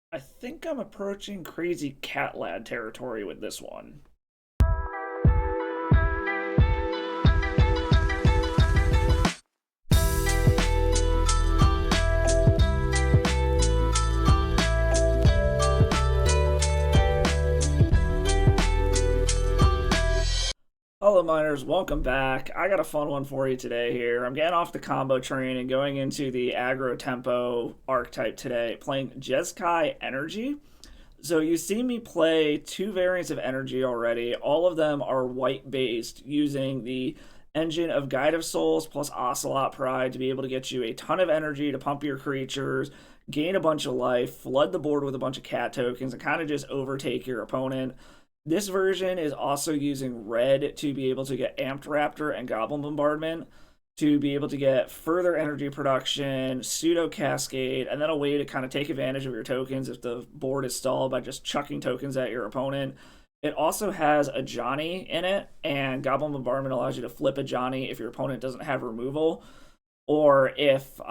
I think I'm approaching crazy cat lad territory with this one. Hello miners, welcome back. I got a fun one for you today here. I'm getting off the combo train and going into the aggro tempo archetype today, playing Jeskai Energy. So you see me play two variants of energy already. All of them are white based, using the engine of Guide of Souls plus Ocelot Pride to be able to get you a ton of energy to pump your creatures, gain a bunch of life, flood the board with a bunch of cat tokens, and kind of just overtake your opponent. This version is also using red to be able to get Amped Raptor and Goblin Bombardment to be able to get further energy production, pseudo cascade, and then a way to kind of take advantage of your tokens if the board is stalled by just chucking tokens at your opponent. It also has a Johnny in it, and Goblin Bombardment allows you to flip a Johnny if your opponent doesn't have removal, or if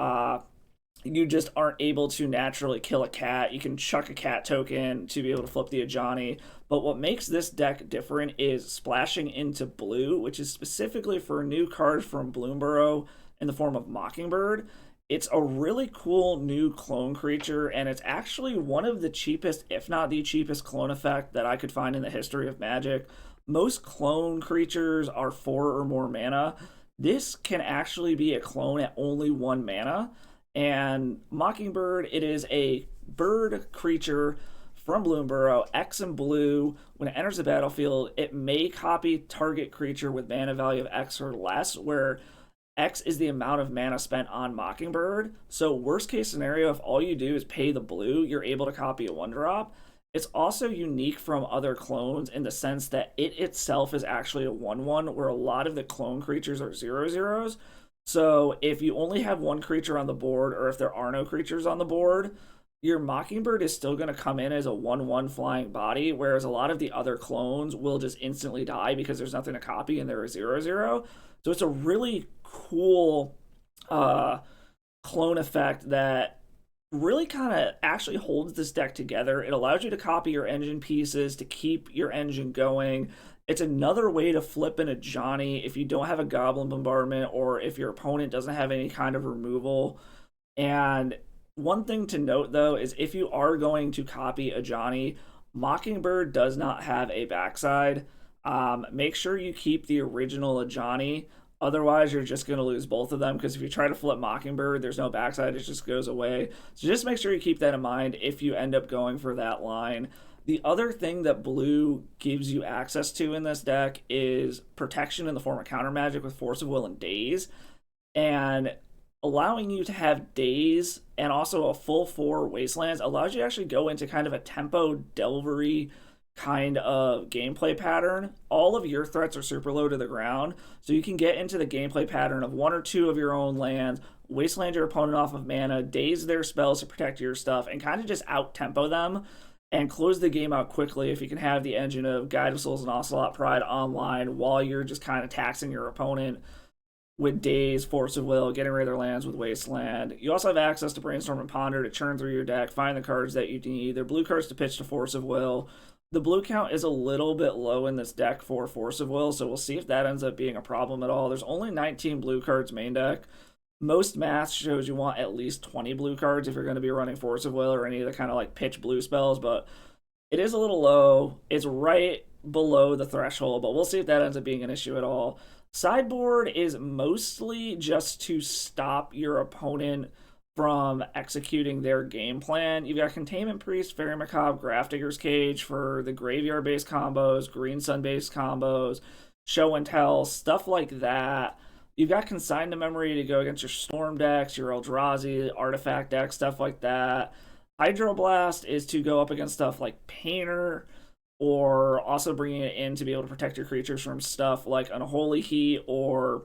you just aren't able to naturally kill a cat, you can chuck a cat token to be able to flip the Ajani. But what makes this deck different is splashing into blue, which is specifically for a new card from Bloomburrow in the form of Mockingbird. It's a really cool new clone creature, and it's actually one of the cheapest, if not the cheapest, clone effect that I could find in the history of Magic. Most clone creatures are 4 or more mana. This can actually be a clone at only 1 mana. And Mockingbird, it is a bird creature from Bloomburrow, X and blue. When it enters the battlefield, it may copy target creature with mana value of X or less, where X is the amount of mana spent on Mockingbird. So, worst case scenario, if all you do is pay the blue, you're able to copy a 1 drop. It's also unique from other clones in the sense that it itself is actually a 1/1, where a lot of the clone creatures are 0/0s. So if you only have one creature on the board, or if there are no creatures on the board, your Mockingbird is still going to come in as a 1/1 flying body, whereas a lot of the other clones will just instantly die because there's nothing to copy and they're a 0/0. So it's a really cool uh, clone effect that really kind of actually holds this deck together. It allows you to copy your engine pieces to keep your engine going. It's another way to flip in a Johnny if you don't have a Goblin Bombardment or if your opponent doesn't have any kind of removal. And one thing to note though is if you are going to copy a Johnny, Mockingbird does not have a backside. Make sure you keep the original Johnny. Otherwise, you're just going to lose both of them because if you try to flip Mockingbird, there's no backside, it just goes away. So just make sure you keep that in mind if you end up going for that line. The other thing that blue gives you access to in this deck is protection in the form of counter magic with Force of Will and Daze. And allowing you to have Daze and also a full 4 Wastelands allows you to actually go into kind of a tempo delvery kind of gameplay pattern. All of your threats are super low to the ground, so you can get into the gameplay pattern of 1 or 2 of your own lands, wasteland your opponent off of mana, daze their spells to protect your stuff, and kind of just out tempo them and close the game out quickly if you can have the engine of Guide of Souls and Ocelot Pride online while you're just kind of taxing your opponent with Daze, Force of Will, getting rid of their lands with Wasteland. You also have access to Brainstorm and Ponder to churn through your deck, find the cards that you need. They're blue cards to pitch to Force of Will. The blue count is a little bit low in this deck for Force of Will, so we'll see if that ends up being a problem at all. There's only 19 blue cards main deck. Most math shows you want at least 20 blue cards if you're going to be running Force of Will or any of the kind of like pitch blue spells, but it is a little low. It's right below the threshold, but we'll see if that ends up being an issue at all. Sideboard is mostly just to stop your opponent from executing their game plan. You've got Containment Priest, Fairy Macabre, Grafdigger's Cage for the graveyard based combos, Green Sun based combos, Show and Tell, stuff like that. You've got Consign to Memory to go against your Storm decks, your Eldrazi, Artifact decks, stuff like that. Hydroblast is to go up against stuff like Painter, or also bringing it in to be able to protect your creatures from stuff like Unholy Heat or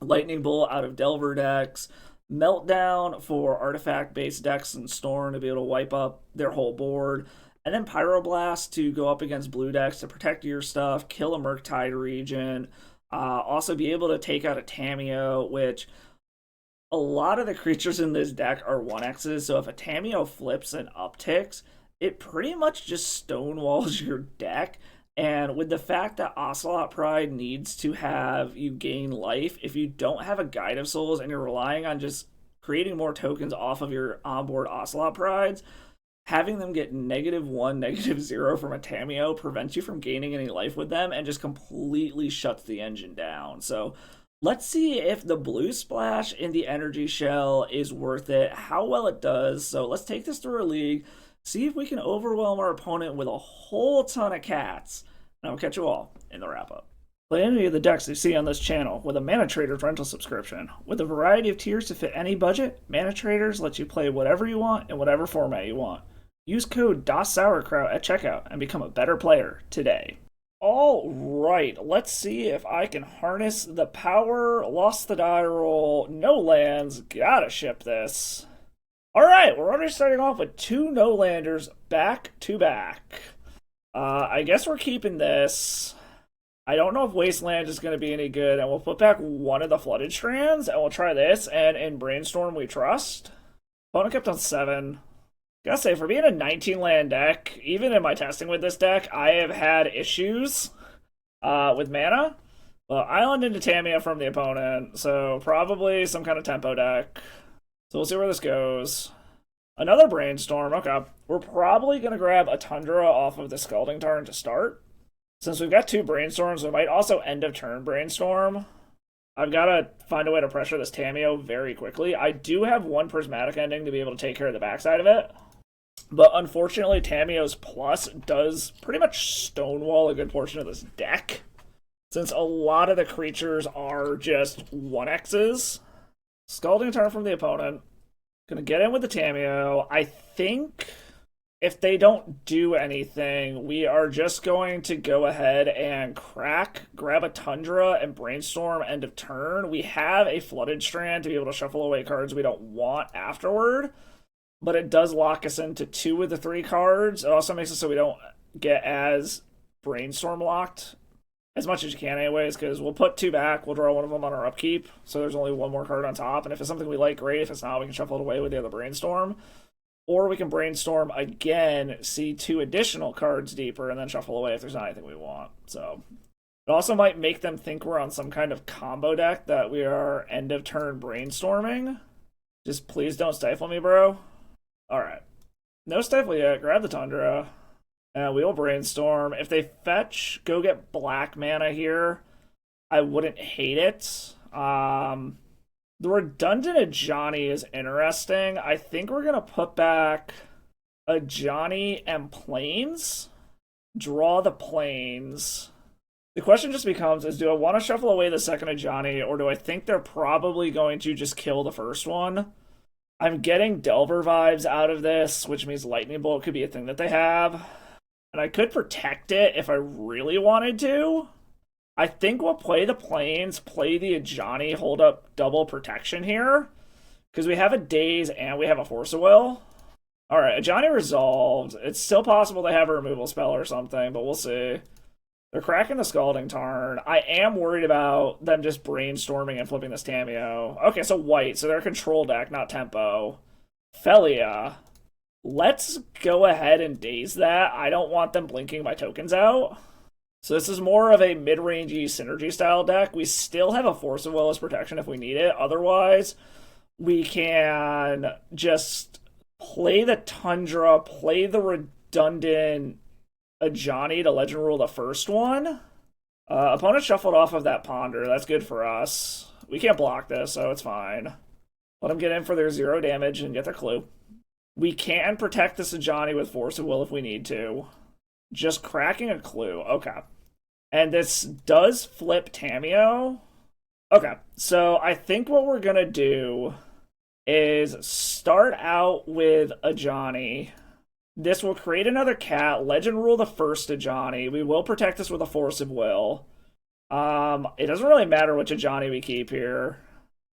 Lightning Bolt out of Delver decks. Meltdown for artifact based decks and Storm to be able to wipe up their whole board. And then Pyroblast to go up against blue decks to protect your stuff, kill a Murktide region. Also be able to take out a Tamiyo, which a lot of the creatures in this deck are 1Xs. So if a Tamiyo flips and upticks, it pretty much just stonewalls your deck. And with the fact that Ocelot Pride needs to have you gain life, if you don't have a Guide of Souls and you're relying on just creating more tokens off of your onboard Ocelot Prides, having them get -1, -0 from a Tamiyo prevents you from gaining any life with them and just completely shuts the engine down. So let's see if the blue splash in the energy shell is worth it, how well it does. So let's take this through a league, see if we can overwhelm our opponent with a whole ton of cats. And I'll catch you all in the wrap-up. Play any of the decks you see on this channel with a Mana Traders rental subscription. With a variety of tiers to fit any budget, Mana Traders lets you play whatever you want in whatever format you want. Use code DasSourKraut at checkout and become a better player today. All right, let's see if I can harness the power. Lost the die roll, no lands, gotta ship this. All right, we're already starting off with 2 no-landers back to back. I guess we're keeping this. I don't know if Wasteland is going to be any good, and we'll put back one of the Flooded Strands, and we'll try this, and in Brainstorm we trust. Opponent kept on 7. Gotta say, for being a 19-land deck, even in my testing with this deck, I have had issues with mana. Well, Island into Tamiya from the opponent, so probably some kind of tempo deck. So we'll see where this goes. Another Brainstorm, okay. We're probably going to grab a Tundra off of the Scalding Tarn to start. Since we've got 2 Brainstorms, we might also end of turn Brainstorm. I've got to find a way to pressure this Tamiyo very quickly. I do have 1 Prismatic Ending to be able to take care of the backside of it. But unfortunately, Tamiyo's Plus does pretty much stonewall a good portion of this deck, since a lot of the creatures are just 1x's. Scalding Tarn from the opponent. Gonna get in with the Tamiyo. I think if they don't do anything, we are just going to go ahead and crack, grab a Tundra, and Brainstorm end of turn. We have a Flooded Strand to be able to shuffle away cards we don't want afterward, but it does lock us into 2 of the 3 cards. It also makes it so we don't get as Brainstorm locked as much as you can anyways, because we'll put 2 back, we'll draw one of them on our upkeep, so there's only 1 more card on top, and if it's something we like, great. If it's not, we can shuffle it away with the other Brainstorm. Or we can Brainstorm again, see 2 additional cards deeper, and then shuffle away if there's not anything we want. So it also might make them think we're on some kind of combo deck that we are end of turn Brainstorming. Just please don't stifle me, bro. Alright. No stifle yet, grab the Tundra. And we will Brainstorm. If they fetch, go get black mana here, I wouldn't hate it. The redundant Ajani is interesting. I think we're going to put back Ajani and Plains. Draw the Plains. The question just becomes, do I want to shuffle away the second Ajani, or do I think they're probably going to just kill the first one? I'm getting Delver vibes out of this, which means Lightning Bolt could be a thing that they have. And I could protect it if I really wanted to. I think we'll play the Plains, play the Ajani, hold up double protection here. Because we have a Daze and we have a Force of Will. Alright, Ajani resolved. It's still possible they have a removal spell or something, but we'll see. They're cracking the Scalding Tarn. I am worried about them just Brainstorming and flipping this Tamiyo. Okay, so white, so they're a control deck, not tempo. Felia. Let's go ahead and daze that. I don't want them blinking my tokens out. So this is more of a mid-rangey synergy style deck. We still have a Force of Will as protection if we need it. Otherwise, we can just play the Tundra, play the redundant Ajani to Legend Rule the first one. Opponent shuffled off of that Ponder. That's good for us. We can't block this, so it's fine. Let them get in for their 0 damage and get their clue. We can protect this Ajani with Force of Will if we need to. Just cracking a clue. Okay. And this does flip Tamiyo. Okay, so I think what we're going to do is start out with Ajani. This will create another cat, Legend Rule the first Ajani. We will protect this with a Force of Will. It doesn't really matter which Ajani we keep here.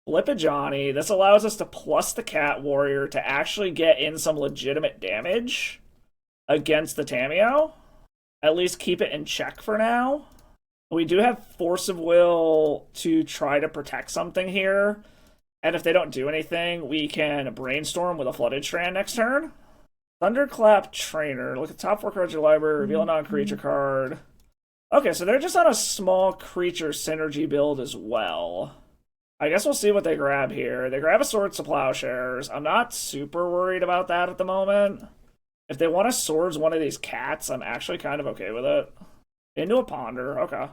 Flip Ajani. This allows us to plus the Cat Warrior to actually get in some legitimate damage against the Tamiyo. At least keep it in check for now. We do have Force of Will to try to protect something here. And if they don't do anything, we can Brainstorm with a Flooded Strand next turn. Thunderclap Trainer. Look at the top 4 cards of your library, reveal a non-creature card. Okay, so they're just on a small creature synergy build as well. I guess we'll see what they grab here. They grab a Swords to Plowshares. I'm not super worried about that at the moment. If they want to Swords one of these cats, I'm actually kind of okay with it. Into a Ponder, okay.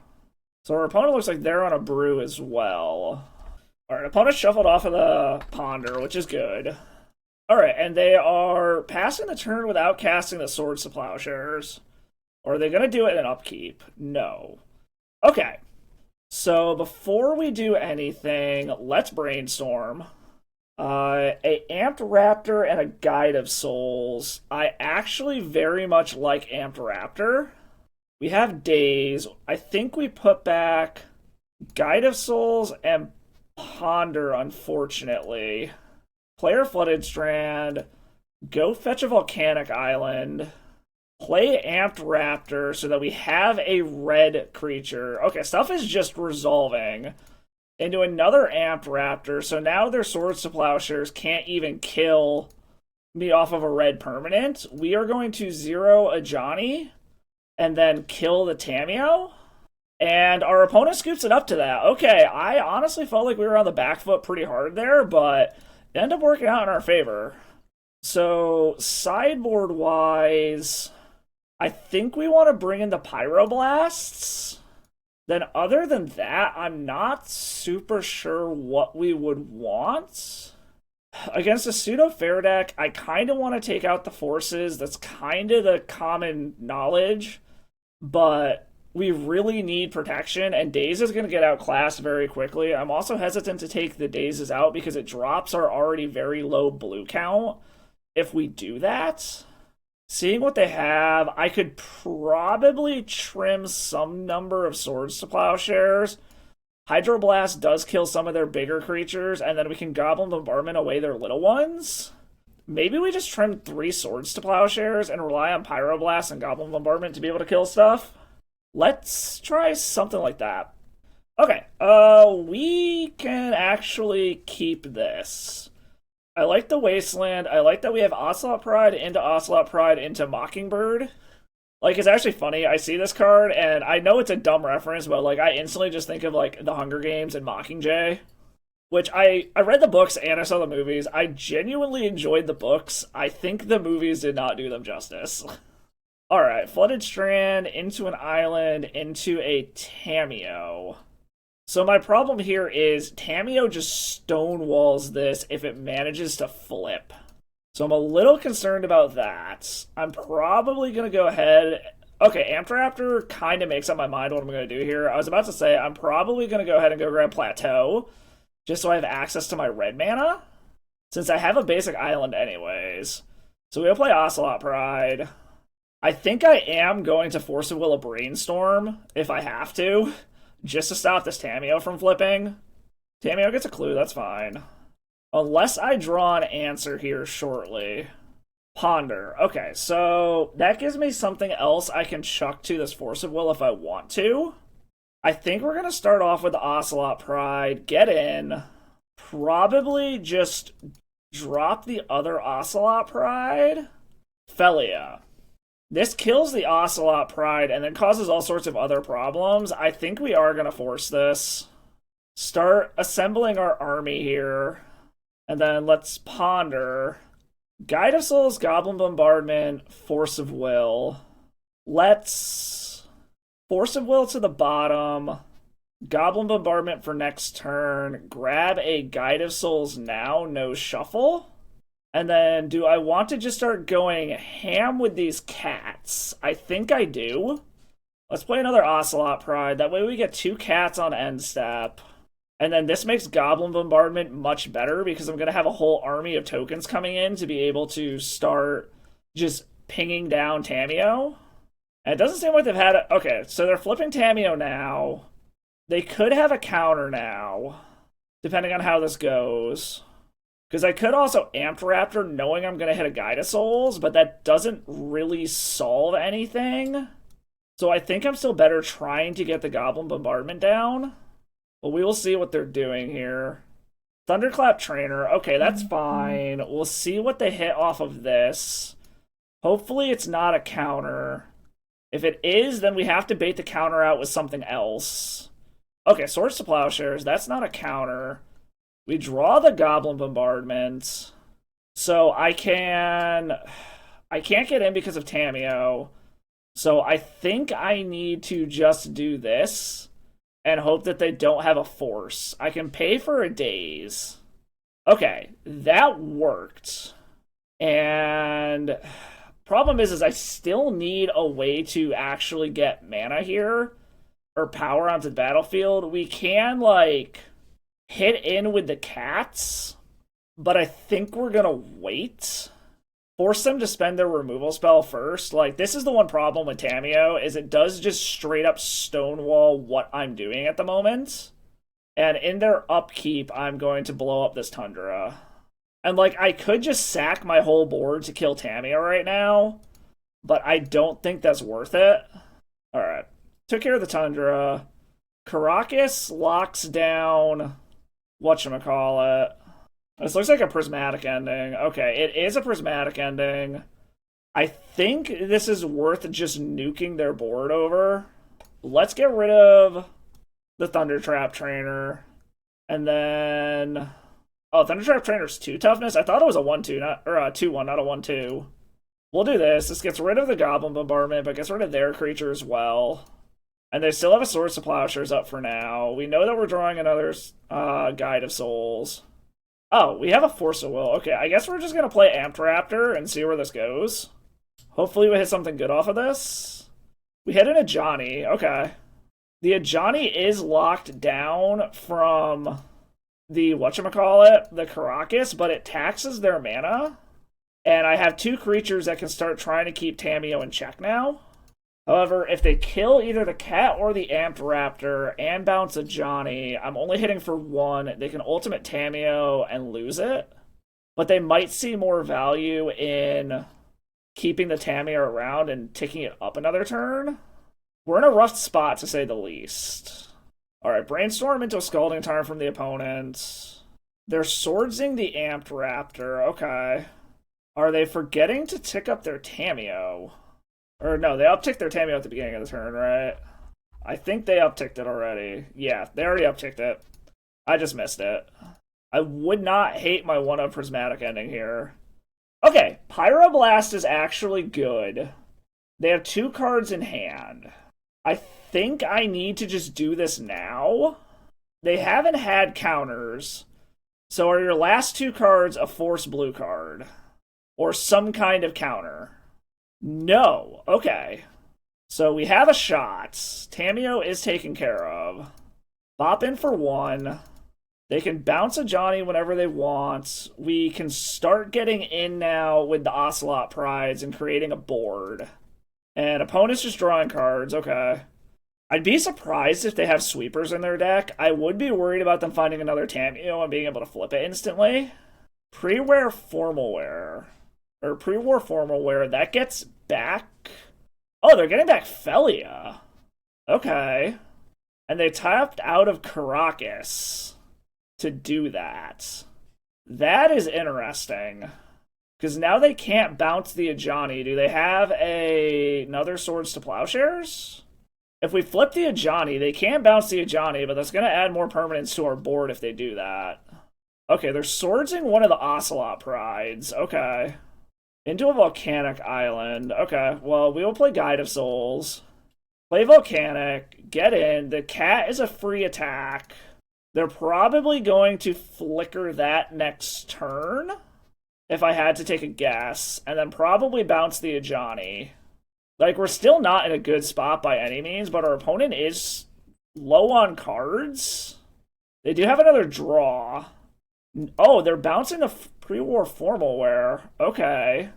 So our opponent looks like they're on a Brew as well. Alright, opponent shuffled off of the Ponder, which is good. Alright, and they are passing the turn without casting the Swords to Plowshares. Or are they going to do it in upkeep? No. Okay. So before we do anything, let's brainstorm. A Amped Raptor and a Guide of Souls. I actually very much like Amped Raptor. We have Daze. I think we put back Guide of Souls and Ponder, unfortunately. Player Flooded Strand. Go fetch a Volcanic Island. Play Amped Raptor so that we have a red creature. Okay, stuff is just resolving into another Amped Raptor, so now their Swords to Plowshares can't even kill me off of a red permanent. We are going to 0 a Johnny and then kill the Tameo. And our opponent scoops it up to that. Okay, I honestly felt like we were on the back foot pretty hard there, but it ended up working out in our favor. So, sideboard-wise, I think we want to bring in the Pyroblasts. Then other than that, I'm not super sure what we would want. Against a pseudo-fair deck, I kind of want to take out the forces. That's kind of the common knowledge. But we really need protection, and Daze is going to get outclassed very quickly. I'm also hesitant to take the Dazes out because it drops our already very low blue count if we do that. Seeing what they have, I could probably trim some number of Swords to Plowshares. Hydroblast does kill some of their bigger creatures, and then we can Goblin Bombardment away their little ones. Maybe we just trim 3 Swords to Plowshares and rely on Pyroblast and Goblin Bombardment to be able to kill stuff. Let's try something like that. Okay, we can actually keep this. I like the Wasteland. I like that we have Ocelot Pride into Mockingbird. Like, it's actually funny. I see this card, and I know it's a dumb reference, but, like, I instantly just think of, like, The Hunger Games and Mockingjay. Which, I read the books and I saw the movies. I genuinely enjoyed the books. I think the movies did not do them justice. Alright, Flooded Strand, into an island, into a Tameo. So my problem here is Tameo just stonewalls this if it manages to flip. So I'm a little concerned about that. I'm probably going to go ahead... Okay, Amped Raptor kind of makes up my mind what I'm going to do here. I was about to say I'm probably going to go ahead and go grab Plateau, just so I have access to my red mana, since I have a basic island anyways. So we'll play Ocelot Pride. I think I am going to Force of Will a Brainstorm, if I have to, just to stop this Tameo from flipping. Tameo gets a clue, that's fine. Unless I draw an answer here shortly. Ponder. Okay, so that gives me something else I can chuck to this Force of Will if I want to. I think we're going to start off with the Ocelot Pride, get in, probably just drop the other Ocelot Pride. Felia. This kills the Ocelot Pride and then causes all sorts of other problems. I think we are going to force this. Start assembling our army here. And then let's ponder. Guide of Souls, Goblin Bombardment, Force of Will. Let's Force of Will to the bottom. Goblin Bombardment for next turn. Grab a Guide of Souls now, no shuffle. And then, do I want to just start going ham with these cats? I think I do. Let's play another Ocelot Pride. That way we get 2 cats on end step. And then this makes Goblin Bombardment much better because I'm going to have a whole army of tokens coming in to be able to start just pinging down Tameo. And it doesn't seem like they've had it. Okay, so they're flipping Tameo now. They could have a counter now, depending on how this goes. Because I could also Amped Raptor knowing I'm going to hit a Guide of Souls, but that doesn't really solve anything. So I think I'm still better trying to get the Goblin Bombardment down. But we will see what they're doing here. Thunderclap Trainer. Okay, that's fine. We'll see what they hit off of this. Hopefully it's not a counter. If it is, then we have to bait the counter out with something else. Okay, Swords to Plowshares, that's not a counter. We draw the Goblin Bombardment. So I can't get in because of Tamiyo. So I think I need to just do this and hope that they don't have a force. I can pay for a daze. Okay, that worked. And problem is I still need a way to actually get mana here or power onto the battlefield. We can, like, hit in with the cats, but I think we're gonna wait. Force them to spend their removal spell first. Like, this is the one problem with Tamiyo, is it does just straight up stonewall what I'm doing at the moment. And in their upkeep, I'm going to blow up this Tundra. And, like, I could just sack my whole board to kill Tamiyo right now, but I don't think that's worth it. Alright. Took care of the Tundra. Caracas locks down whatchamacallit. This looks like a prismatic ending. Okay, it is a prismatic ending. I think this is worth just nuking their board over. Let's get rid of the Thundertrap Trainer. And then... Oh, Thundertrap Trainer's 2 toughness? I thought it was a 1-2, or a 2-1, not a 1-2. We'll do this. This gets rid of the Goblin Bombardment, but gets rid of their creature as well. And they still have a Swords to Plowshares up for now. We know that we're drawing another Guide of Souls. Oh, we have a Force of Will. Okay, I guess we're just going to play Amped Raptor and see where this goes. Hopefully we hit something good off of this. We hit an Ajani. Okay. The Ajani is locked down from the whatchamacallit, the Caracas, but it taxes their mana. And I have 2 creatures that can start trying to keep Tamiyo in check now. However, if they kill either the cat or the Amped Raptor and bounce a Johnny, I'm only hitting for 1. They can ultimate Tamiyo and lose it. But they might see more value in keeping the Tamiyo around and ticking it up another turn. We're in a rough spot, to say the least. Alright, Brainstorm into a Scalding Tarn from the opponent. They're swordsing the Amped Raptor. Okay. Are they forgetting to tick up their Tamiyo? Or no, they upticked their Tamiyo at the beginning of the turn, right? I think they upticked it already. Yeah, they already upticked it. I just missed it. I would not hate my 1-of Prismatic ending here. Okay, Pyroblast is actually good. They have 2 cards in hand. I think I need to just do this now. They haven't had counters. So are your last 2 cards a Force blue card? Or some kind of counter? No. Okay. So we have a shot. Tamiyo is taken care of. Bop in for 1. They can bounce a Johnny whenever they want. We can start getting in now with the Ocelot Prides and creating a board. And opponent's just drawing cards. Okay. I'd be surprised if they have sweepers in their deck. I would be worried about them finding another Tamiyo and being able to flip it instantly. Pre-wear Formal Wear. Or pre-war Formal Wear. That gets back... Oh, they're getting back Felia. Okay. And they tapped out of Caracas to do that. That is interesting. Because now they can't bounce the Ajani. Do they have another Swords to Plowshares? If we flip the Ajani, they can bounce the Ajani, but that's going to add more permanence to our board if they do that. Okay, they're swordsing one of the Ocelot Prides. Okay. Into a Volcanic Island. Okay, well, we will play Guide of Souls. Play Volcanic. Get in. The cat is a free attack. They're probably going to flicker that next turn, if I had to take a guess, and then probably bounce the Ajani. Like, we're still not in a good spot by any means, but our opponent is low on cards. They do have another draw. Oh, they're bouncing the pre-war Formal Wear. Okay.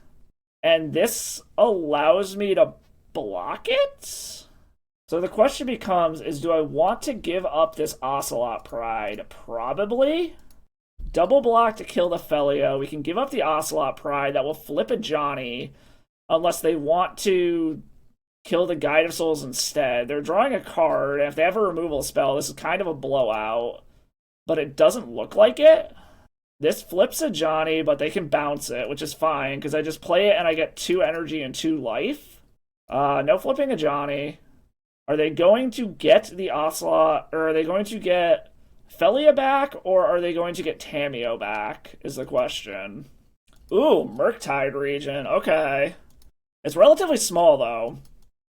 And this allows me to block it? So the question becomes, do I want to give up this Ocelot Pride? Probably. Double block to kill the Felia. We can give up the Ocelot Pride. That will flip a Johnny. Unless they want to kill the Guide of Souls instead. They're drawing a card, and if they have a removal spell, this is kind of a blowout. But it doesn't look like it. This flips a Johnny, but they can bounce it, which is fine, because I just play it and I get 2 energy and 2 life. No flipping a Johnny. Are they going to get the Ocelot, or are they going to get Felia back, or are they going to get Tamio back, is the question. Ooh, Murktide region, okay. It's relatively small, though.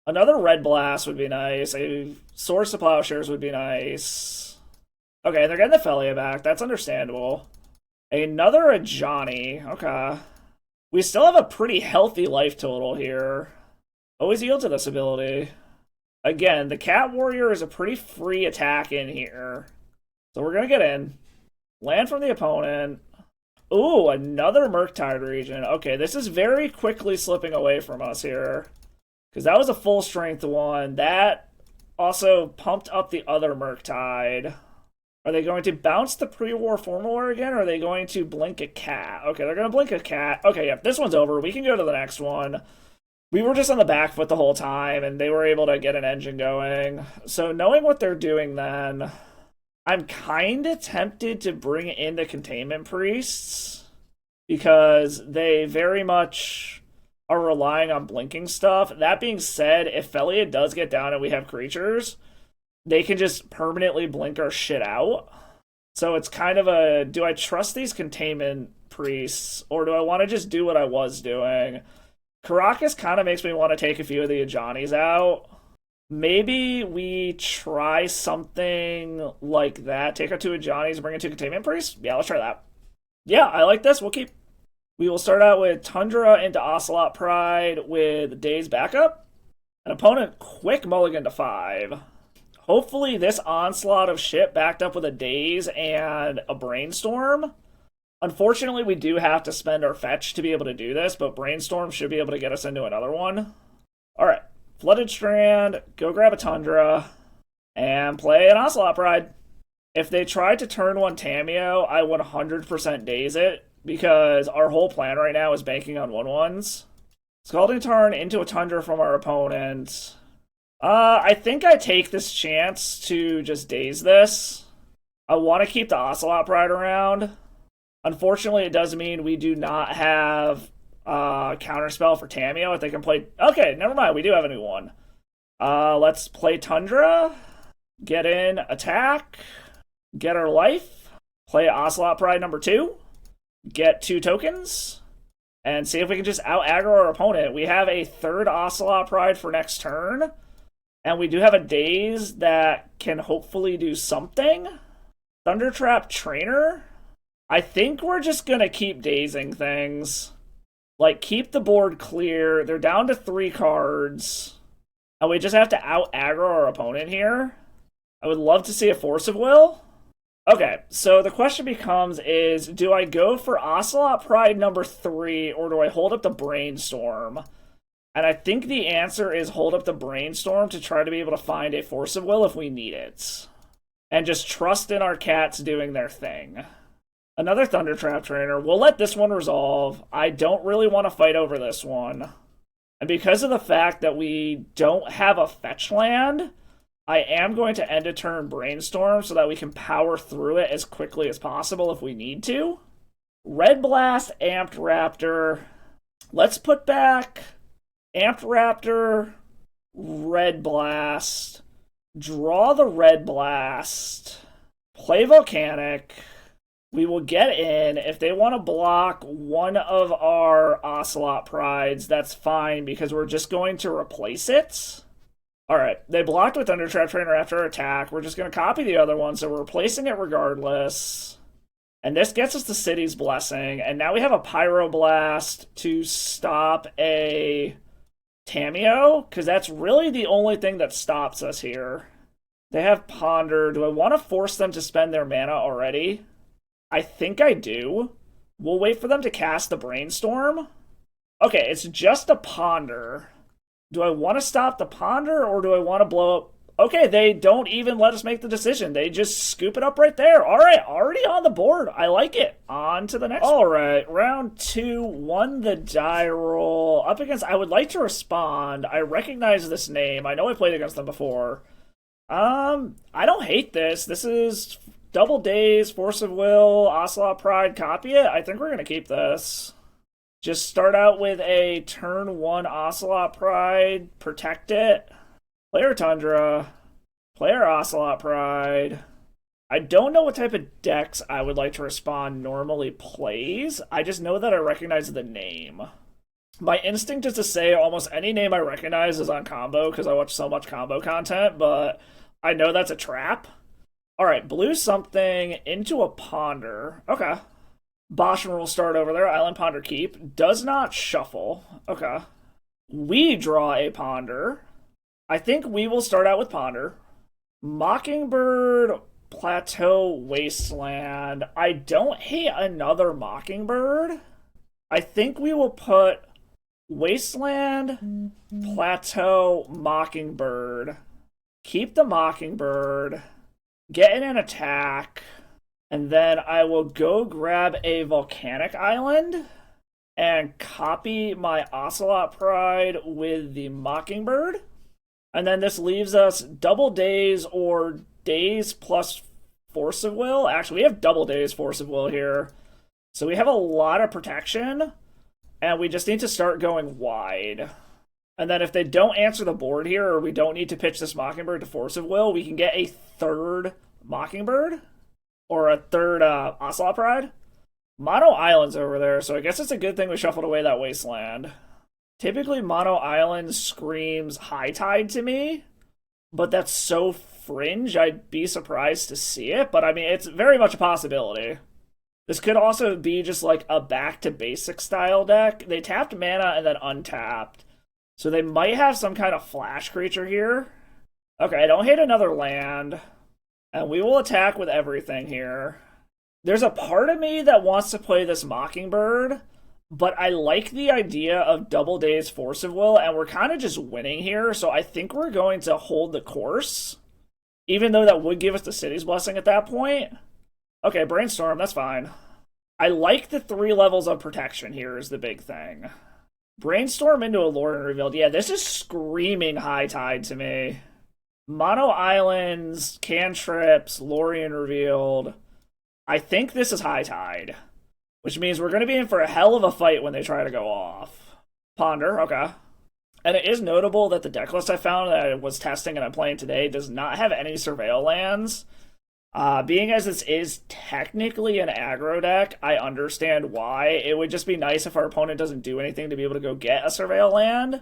Another Red Blast would be nice. A Source of Plowshares would be nice. Okay, they're getting the Felia back. That's understandable. Another Ajani. Okay. We still have a pretty healthy life total here. Always yield to this ability. Again, the Cat Warrior is a pretty free attack in here. So we're going to get in. Land from the opponent. Ooh, another Murktide region. Okay, this is very quickly slipping away from us here. Because that was a full strength one. That also pumped up the other Murktide. Are they going to bounce the pre-war Formula again, or are they going to blink a cat? Okay, they're going to blink a cat. Okay, yeah, this one's over. We can go to the next one. We were just on the back foot the whole time, and they were able to get an engine going. So knowing what they're doing then, I'm kind of tempted to bring in the Containment Priests, because they very much are relying on blinking stuff. That being said, if Felia does get down and we have creatures, they can just permanently blink our shit out. So it's kind of a, do I trust these Containment Priests, or do I want to just do what I was doing? Caracas kind of makes me want to take a few of the Ajanis out. Maybe we try something like that. Take out 2 Ajanis and bring in 2 Containment Priests? Yeah, let's try that. Yeah, I like this. We'll keep. We will start out with Tundra into Ocelot Pride with Daze backup. An opponent quick mulligan to 5. Hopefully this onslaught of shit backed up with a Daze and a Brainstorm. Unfortunately, we do have to spend our fetch to be able to do this, but Brainstorm should be able to get us into another one. Alright, Flooded Strand, go grab a Tundra, and play an Ocelot Pride. If they try to turn 1 Tamio, I would 100% Daze it, because our whole plan right now is banking on 1/1s. Scalding Tarn into a Tundra from our opponent. I think I take this chance to just Daze this. I want to keep the Ocelot Pride around. Unfortunately, it does mean we do not have Counterspell for Tamio if they can play... Okay, never mind, we do have a new one. Let's play Tundra, get in, attack, get our life, play Ocelot Pride number 2, get 2 tokens, and see if we can just out-aggro our opponent. We have a 3rd Ocelot Pride for next turn, and we do have a Daze that can hopefully do something. Thundertrap Trainer. I think we're just gonna keep dazing things. Like, keep the board clear. They're down to 3 cards. And we just have to out-aggro our opponent here. I would love to see a Force of Will. Okay, so the question becomes is, do I go for Ocelot Pride number 3, or do I hold up the Brainstorm? And I think the answer is hold up the Brainstorm to try to be able to find a Force of Will if we need it. And just trust in our cats doing their thing. Another Thundertrap Trainer. We'll let this one resolve. I don't really want to fight over this one. And because of the fact that we don't have a fetch land, I am going to end a turn Brainstorm so that we can power through it as quickly as possible if we need to. Red Blast, Amped Raptor. Let's put back Amped Raptor, Red Blast. Draw the Red Blast. Play Volcanic. We will get in. If they want to block one of our Ocelot Prides, that's fine, because we're just going to replace it. Alright, they blocked with Thundertrap Trainer after our attack. We're just going to copy the other one, so we're replacing it regardless. And this gets us the City's Blessing, and now we have a Pyroblast to stop a Tamio, because that's really the only thing that stops us here. They have Ponder. Do I want to force them to spend their mana already? I think I do. We'll wait for them to cast the Brainstorm. Okay, it's just a Ponder. Do I want to stop the Ponder, or do I want to blow up? Okay, they don't even let us make the decision. They just scoop it up right there. All right, already on the board. I like it. On to the next. All right, round 2, won the die roll. Up against, I would like to respond. I recognize this name. I know I played against them before. I don't hate this. This is Double Daze, Force of Will, Ocelot Pride, copy it. I think we're going to keep this. Just start out with a turn 1 Ocelot Pride, protect it. Player Tundra, player Ocelot Pride. I don't know what type of decks I would like to respond normally plays. I just know that I recognize the name. My instinct is to say almost any name I recognize is on combo because I watch so much combo content, but I know that's a trap. Alright, blue something into a ponder. Okay. Boschman will start over there. Island Ponder keep. Does not shuffle. Okay. We draw a ponder. I think we will start out with ponder. Mockingbird, Plateau, Wasteland. I don't hate another Mockingbird. I think we will put Wasteland, Plateau, Mockingbird. Keep the Mockingbird. Get in an attack. And then I will go grab a Volcanic Island and copy my Ocelot Pride with the Mockingbird. And then this leaves us Double Daze or Daze plus Force of Will. Actually, we have Double Daze Force of Will here. So we have a lot of protection, and we just need to start going wide. And then if they don't answer the board here, or we don't need to pitch this Mockingbird to Force of Will, we can get a third Mockingbird. Or a third Ocelot Pride. Mono Island's over there, so I guess it's a good thing we shuffled away that Wasteland. Typically, Mono Island screams High Tide to me, but that's so fringe, I'd be surprised to see it, but I mean, it's very much a possibility. This could also be just like a back-to-basic style deck. They tapped mana and then untapped, so they might have some kind of flash creature here. Okay, I don't hate another land. And we will attack with everything here. There's a part of me that wants to play this Mockingbird, but I like the idea of Double Daze Force of Will, and we're kind of just winning here, so I think we're going to hold the course, even though that would give us the City's Blessing at that point. Okay, Brainstorm, that's fine. I like the 3 levels of protection here is the big thing. Brainstorm into a Lorien Revealed. Yeah, this is screaming High Tide to me. Mono Islands, Cantrips, Lorien Revealed. I think this is High Tide, which means we're going to be in for a hell of a fight when they try to go off. Ponder, okay. And it is notable that the deck list I found that I was testing and I'm playing today does not have any Surveil lands. Being as this is technically an aggro deck, I understand why. It would just be nice if our opponent doesn't do anything to be able to go get a Surveil land.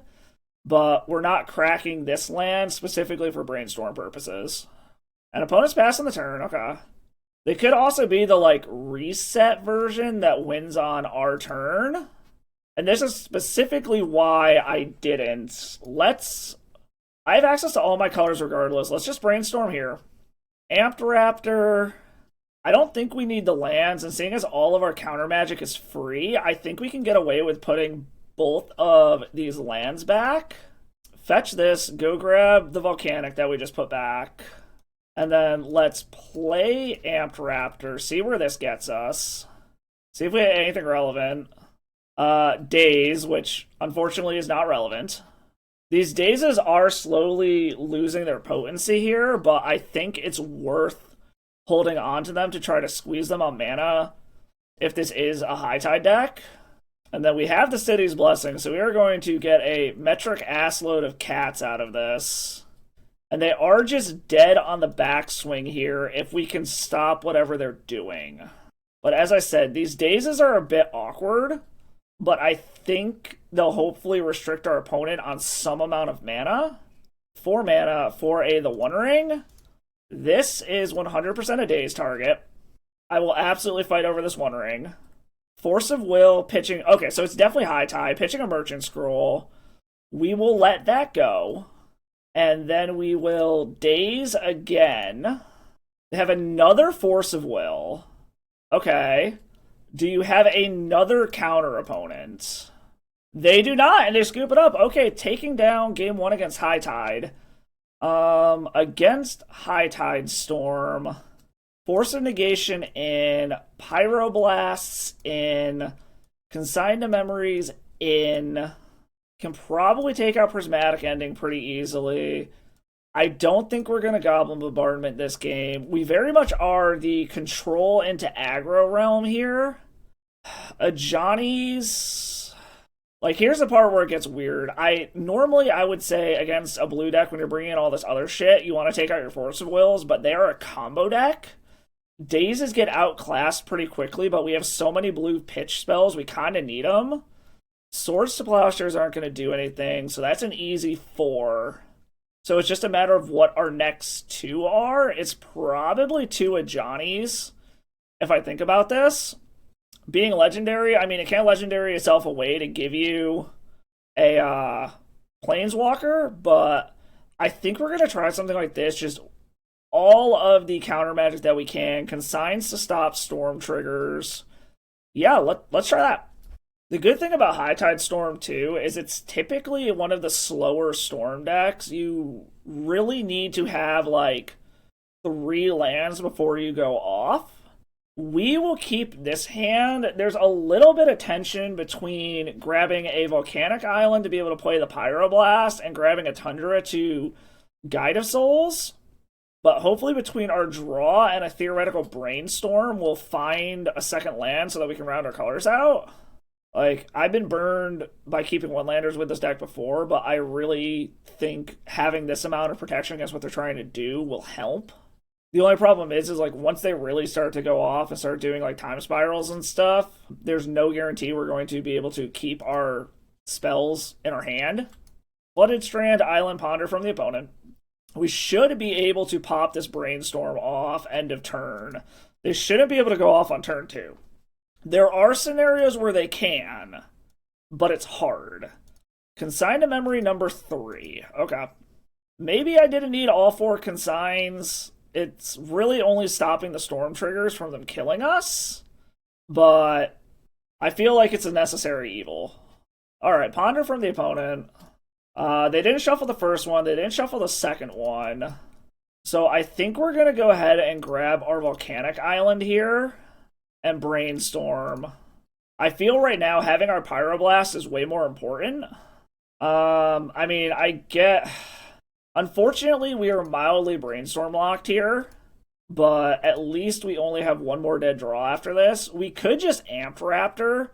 But we're not cracking this land specifically for Brainstorm purposes. And opponent's passing the turn, okay. They could also be the, like, reset version that wins on our turn. And this is specifically why I didn't. I have access to all my colors regardless. Let's just Brainstorm here. Amped Raptor. I don't think we need the lands, and seeing as all of our counter magic is free, I think we can get away with putting both of these lands back. Fetch this, go grab the Volcanic that we just put back. And then let's play Amped Raptor, see where this gets us. See if we have anything relevant. Daze, which unfortunately is not relevant. These Dazes are slowly losing their potency here, but I think it's worth holding on to them to try to squeeze them on mana if this is a High Tide deck. And then we have the City's Blessing, so we are going to get a metric assload of cats out of this. And they are just dead on the backswing here if we can stop whatever they're doing. But as I said, these Dazes are a bit awkward, but I think they'll hopefully restrict our opponent on some amount of mana. 4 mana for the One Ring. This is 100% a Daze target. I will absolutely fight over this One Ring. Force of Will, pitching... Okay, so it's definitely High Tide. Pitching a Merchant Scroll. We will let that go. And then we will Daze again. They have another Force of Will. Okay. Do you have another counter opponent? They do not, and they scoop it up. Okay, taking down game 1 against High Tide. Against High Tide Storm... Force of Negation in, Pyroblasts in, Consigned to Memories in, can probably take out Prismatic Ending pretty easily. I don't think we're going to Goblin Bombardment this game. We very much are the control into aggro realm here. A Johnny's... Like, here's the part where it gets weird. Normally, I would say against a blue deck, when you're bringing in all this other shit, you want to take out your Force of Wills, but they are a combo deck. Dazes get outclassed pretty quickly, but we have so many blue pitch spells, we kind of need them. Swords to Plowshares aren't going to do anything, so that's an easy 4. So it's just a matter of what our next 2 are. It's probably 2 of Johnny's, if I think about this. Being legendary, I mean, it can't legendary itself away to give you a Planeswalker, but I think we're going to try something like this. Just all of the counter magic that we can. Consigns to stop storm triggers. Yeah, let's try that. The good thing about High Tide Storm, too, is it's typically one of the slower storm decks. You really need to have, like, 3 lands before you go off. We will keep this hand. There's a little bit of tension between grabbing a Volcanic Island to be able to play the Pyroblast and grabbing a Tundra to Guide of Souls. But hopefully between our draw and a theoretical Brainstorm, we'll find a second land so that we can round our colors out. Like, I've been burned by keeping one-landers with this deck before, but I really think having this amount of protection against what they're trying to do will help. The only problem is like, once they really start to go off and start doing, like, time spirals and stuff, there's no guarantee we're going to be able to keep our spells in our hand. Flooded Strand, Island Ponder from the opponent. We should be able to pop this Brainstorm off end of turn. They shouldn't be able to go off on turn 2. There are scenarios where they can, but it's hard. Consign to memory number 3. Okay. Maybe I didn't need all 4 consigns. It's really only stopping the storm triggers from them killing us, but I feel like it's a necessary evil. Alright, Ponder from the opponent. They didn't shuffle the first one. They didn't shuffle the second one. So I think we're going to go ahead and grab our Volcanic Island here and Brainstorm. I feel right now having our Pyroblast is way more important. I mean, I get... Unfortunately, we are mildly Brainstorm locked here, but at least we only have 1 more dead draw after this. We could just Amp Raptor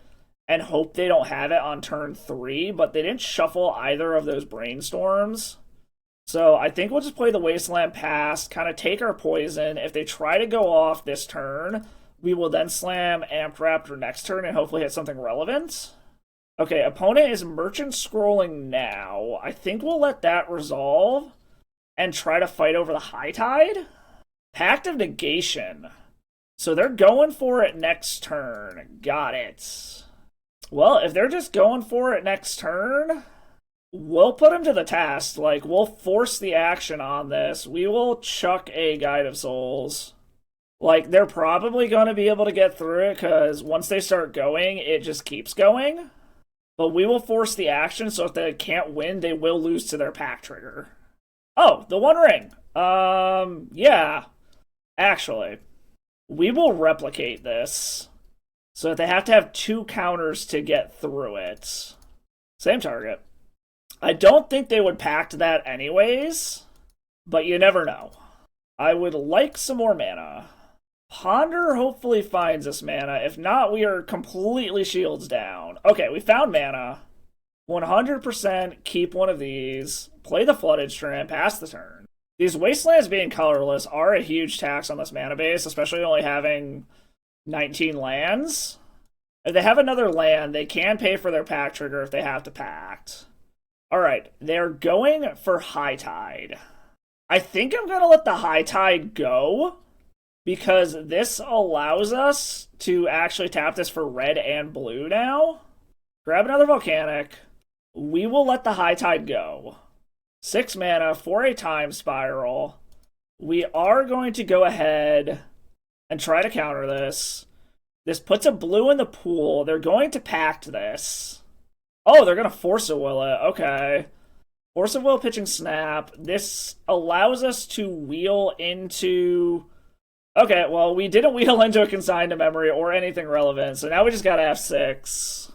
and hope they don't have it on turn 3, but they didn't shuffle either of those Brainstorms. So I think we'll just play the Wasteland Pass, kind of take our poison. If they try to go off this turn, we will then slam Amp Raptor next turn and hopefully hit something relevant. Okay, opponent is Merchant Scrolling now. I think we'll let that resolve and try to fight over the High Tide. Pact of Negation. So they're going for it next turn. Got it. Well, if they're just going for it next turn, we'll put them to the test. Like, we'll force the action on this. We will chuck a Guide of Souls. Like, they're probably going to be able to get through it because once they start going, it just keeps going. But we will force the action, so if they can't win, they will lose to their pack trigger. Oh, the One Ring. Yeah. Actually, we will replicate this. So that they have to have 2 counters to get through it. Same target. I don't think they would pact that anyways, but you never know. I would like some more mana. Ponder hopefully finds us mana. If not, we are completely shields down. Okay, we found mana. 100% keep one of these. Play the Flooded Strand, pass the turn. These Wastelands being colorless are a huge tax on this mana base, especially only having 19 lands. If they have another land, they can pay for their pack trigger if they have to pact. Alright, they're going for High Tide. I think I'm going to let the High Tide go, because this allows us to actually tap this for red and blue now. Grab another Volcanic. We will let the High Tide go. 6 mana for a Time Spiral. We are going to go ahead and try to counter this. This puts a blue in the pool. They're going to pact this. Oh, they're going to Force of Will it. Okay. Force of Will pitching Snap. This allows us to wheel into... Okay, well, we didn't wheel into a Consign to Memory or anything relevant, so now we just gotta F6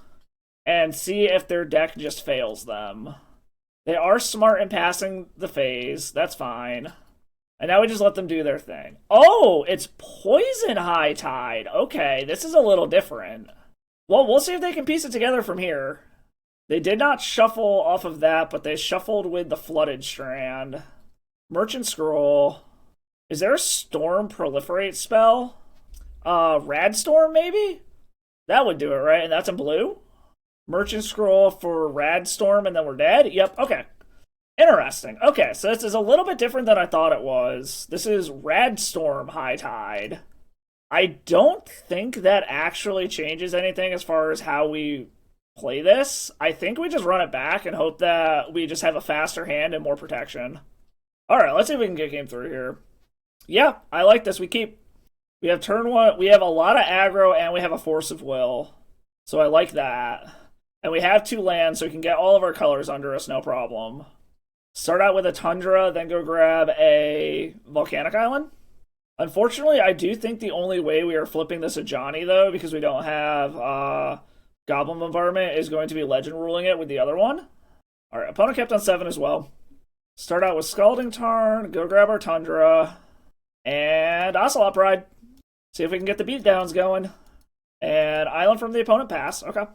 and see if their deck just fails them. They are smart in passing the phase. That's fine. And now we just let them do their thing. Oh, it's Poison High Tide. Okay, this is a little different. Well, we'll see if they can piece it together from here. They did not shuffle off of that, but they shuffled with the Flooded Strand. Merchant Scroll. Is there a Storm Proliferate spell? Rad Storm, maybe? That would do it, right? And that's in blue? Merchant Scroll for Rad Storm, and then we're dead? Yep, okay. Interesting. Okay, so this is a little bit different than I thought it was. This is Rad Storm High Tide. I don't think that actually changes anything as far as how we play this. I think we just run it back and hope that we just have a faster hand and more protection. Alright, let's see if we can get game through here. Yeah, I like this. We keep. We have turn one. We have a lot of aggro and we have a Force of Will. So I like that. And we have 2 lands, so we can get all of our colors under us, no problem. Start out with a Tundra, then go grab a Volcanic Island. Unfortunately, I do think the only way we are flipping this Ajani, though, because we don't have Goblin Bombardment, is going to be Legend ruling it with the other one. Alright, opponent kept on 7 as well. Start out with Scalding Tarn, go grab our Tundra, and Ocelot Pride. See if we can get the beatdowns going. And Island from the opponent, pass. Okay.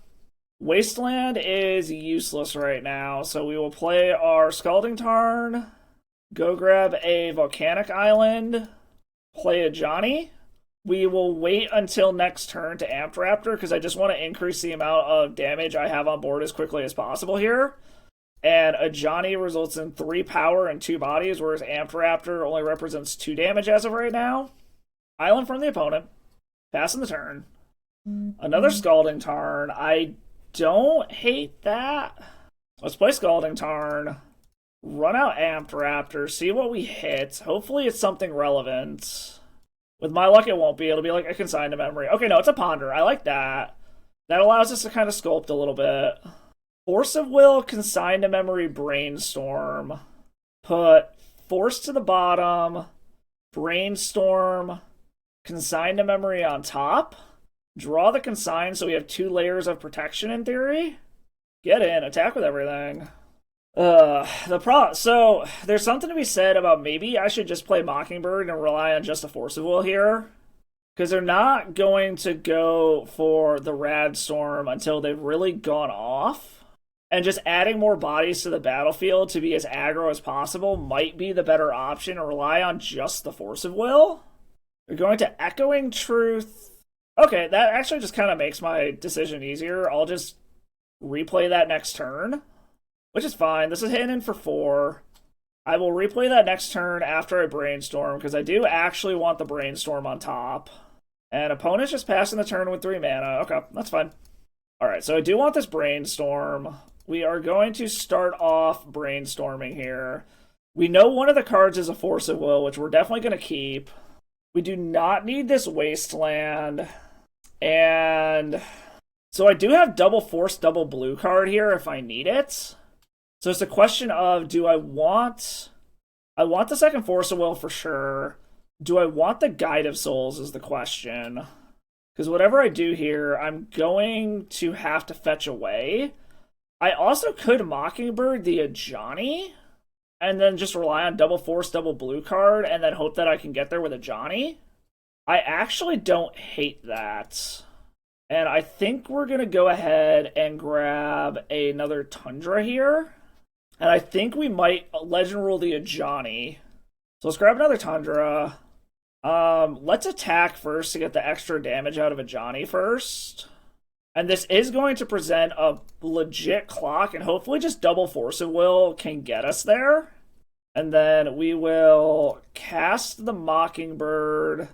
Wasteland is useless right now, so we will play our Scalding Tarn, go grab a Volcanic Island, play a Johnny. We will wait until next turn to Amped Raptor, because I just want to increase the amount of damage I have on board as quickly as possible here. And a Johnny results in 3 power and 2 bodies, whereas Amped Raptor only represents 2 damage as of right now. Island from the opponent, passing the turn. Another Scalding Tarn. I don't hate that. Let's play Scalding Tarn. Run out Amped Raptor. See what we hit. Hopefully it's something relevant. With my luck, it won't be. It'll be like a Consign to Memory. Okay, no, it's a Ponder. I like that. That allows us to kind of sculpt a little bit. Force of Will, Consign to Memory, Brainstorm. Put Force to the bottom. Brainstorm. Consign to Memory on top. Draw the Consign so we have 2 layers of protection in theory. Get in, attack with everything. So there's something to be said about maybe I should just play Mockingbird and rely on just a Force of Will here. Because they're not going to go for the Rad Storm until they've really gone off. And just adding more bodies to the battlefield to be as aggro as possible might be the better option, and rely on just the Force of Will. They're going to Echoing Truth. Okay, that actually just kind of makes my decision easier. I'll just replay that next turn, which is fine. This is hitting in for 4. I will replay that next turn after I Brainstorm, because I do actually want the Brainstorm on top. And opponent's just passing the turn with 3 mana. Okay, that's fine. Alright, so I do want this Brainstorm. We are going to start off Brainstorming here. We know one of the cards is a Force of Will, which we're definitely going to keep. We do not need this Wasteland. And so I do have double Force, double blue card here if I need it. So it's a question of, do I want the second Force of Will for sure. Do I want the Guide of Souls is the question. Because whatever I do here, I'm going to have to fetch away. I also could Mockingbird the Ajani, and then just rely on double Force, double blue card, and then hope that I can get there with a Johnny. I actually don't hate that. And I think we're going to go ahead and grab another Tundra here. And I think we might Legend Rule the Ajani. So let's grab another Tundra. Let's attack first to get the extra damage out of Ajani first. And this is going to present a legit clock, and hopefully just double Force of Will can get us there. And then we will cast the Mockingbird.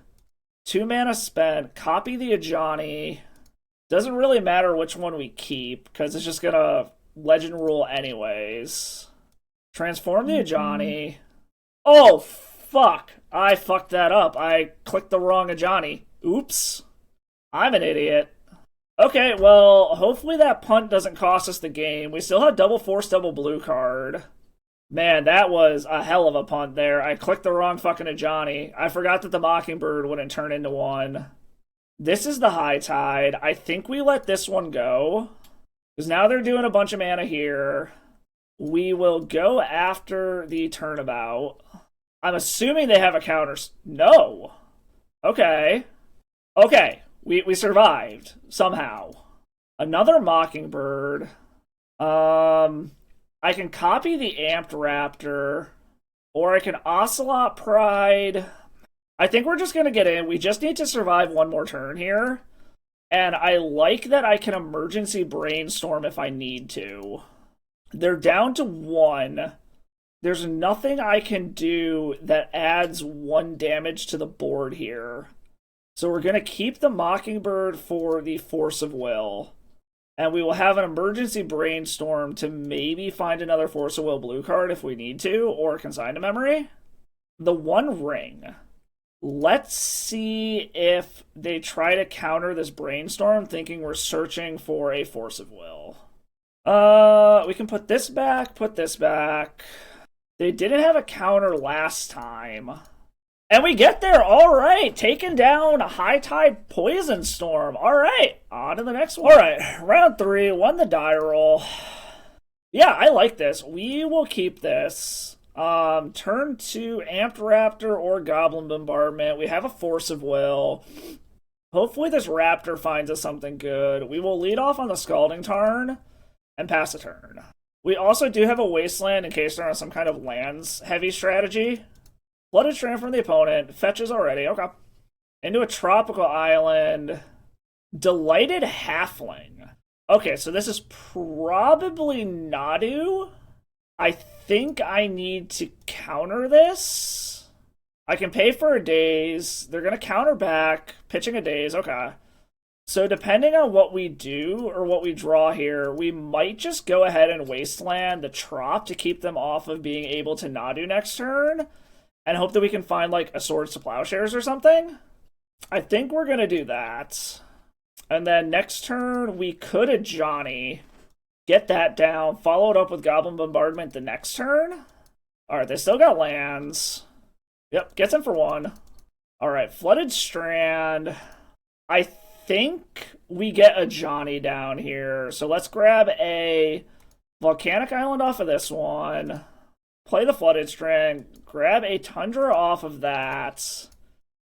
2 mana spent, copy the Ajani. Doesn't really matter which one we keep, because it's just gonna Legend Rule anyways. Transform the Ajani. Oh, fuck. I fucked that up. I clicked the wrong Ajani. Oops. I'm an idiot. Okay, well, hopefully that punt doesn't cost us the game. We still have double Force, double blue card. Man, that was a hell of a punt there. I clicked the wrong fucking Ajani. I forgot that the Mockingbird wouldn't turn into one. This is the High Tide. I think we let this one go. Because now they're doing a bunch of mana here. We will go after the turnabout. I'm assuming they have a counter. No. Okay. Okay. We survived somehow. Another Mockingbird. I can copy the Amped Raptor, or I can Ocelot Pride. I think we're just gonna get in. We just need to survive one more turn here. And I like that I can emergency brainstorm if I need to. They're down to 1. There's nothing I can do that adds 1 damage to the board here. So we're going to keep the Mockingbird for the Force of Will. And we will have an emergency brainstorm to maybe find another Force of Will blue card if we need to, or Consign to Memory. The One Ring. Let's see if they try to counter this brainstorm thinking we're searching for a Force of Will. We can put this back, put this back. They didn't have a counter last time. And we get there, alright, taking down a High Tide Poison Storm. Alright, on to the next one. Alright, round 3, won the die roll. Yeah, I like this. We will keep this. Turn 2, Amped Raptor or Goblin Bombardment. We have a Force of Will. Hopefully this Raptor finds us something good. We will lead off on the Scalding Tarn and pass a turn. We also do have a Wasteland in case they're on some kind of lands-heavy strategy. Flooded Strand from the opponent. Fetches already. Okay. Into a Tropical Island. Delighted Halfling. Okay, so this is probably Nadu. I think I need to counter this. I can pay for a Daze. They're going to counter back. Pitching a Daze. Okay. So depending on what we do or what we draw here, we might just go ahead and Wasteland the Trop to keep them off of being able to Nadu next turn and hope that we can find like a Swords to Plowshares or something. I think we're going to do that. And then next turn, we could a Johnny. Get that down. Follow it up with Goblin Bombardment the next turn. Alright, they still got lands. Yep, gets him for 1. Alright, Flooded Strand. I think we get a Johnny down here. So let's grab a Volcanic Island off of this one. Play the Flooded Strand. Grab a Tundra off of that.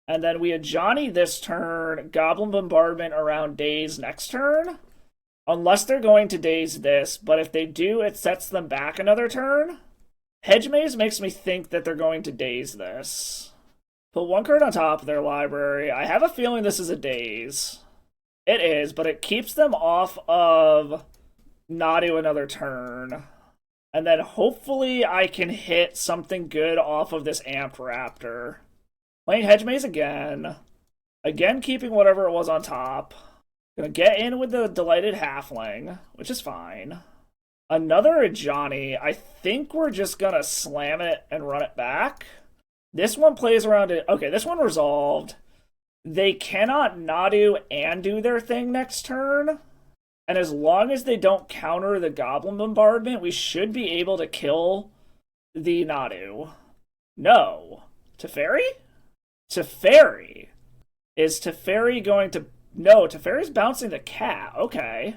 And then we a Johnny this turn. Goblin Bombardment around Daze next turn. Unless they're going to Daze this, but if they do, it sets them back another turn. Hedge Maze makes me think that they're going to Daze this. Put 1 card on top of their library. I have a feeling this is a Daze. It is, but it keeps them off of Nadu another turn. And then hopefully I can hit something good off of this Amped Raptor. Playing Hedge Maze again. Again, keeping whatever it was on top. Gonna get in with the Delighted Halfling, which is fine. Another Johnny. I think we're just gonna slam it and run it back. This one plays around it. Okay, this one resolved. They cannot Nadu and do their thing next turn. And as long as they don't counter the Goblin Bombardment, we should be able to kill the Nadu. No. Teferi? Teferi. Is Teferi going to... No, Teferi's bouncing the cat. Okay.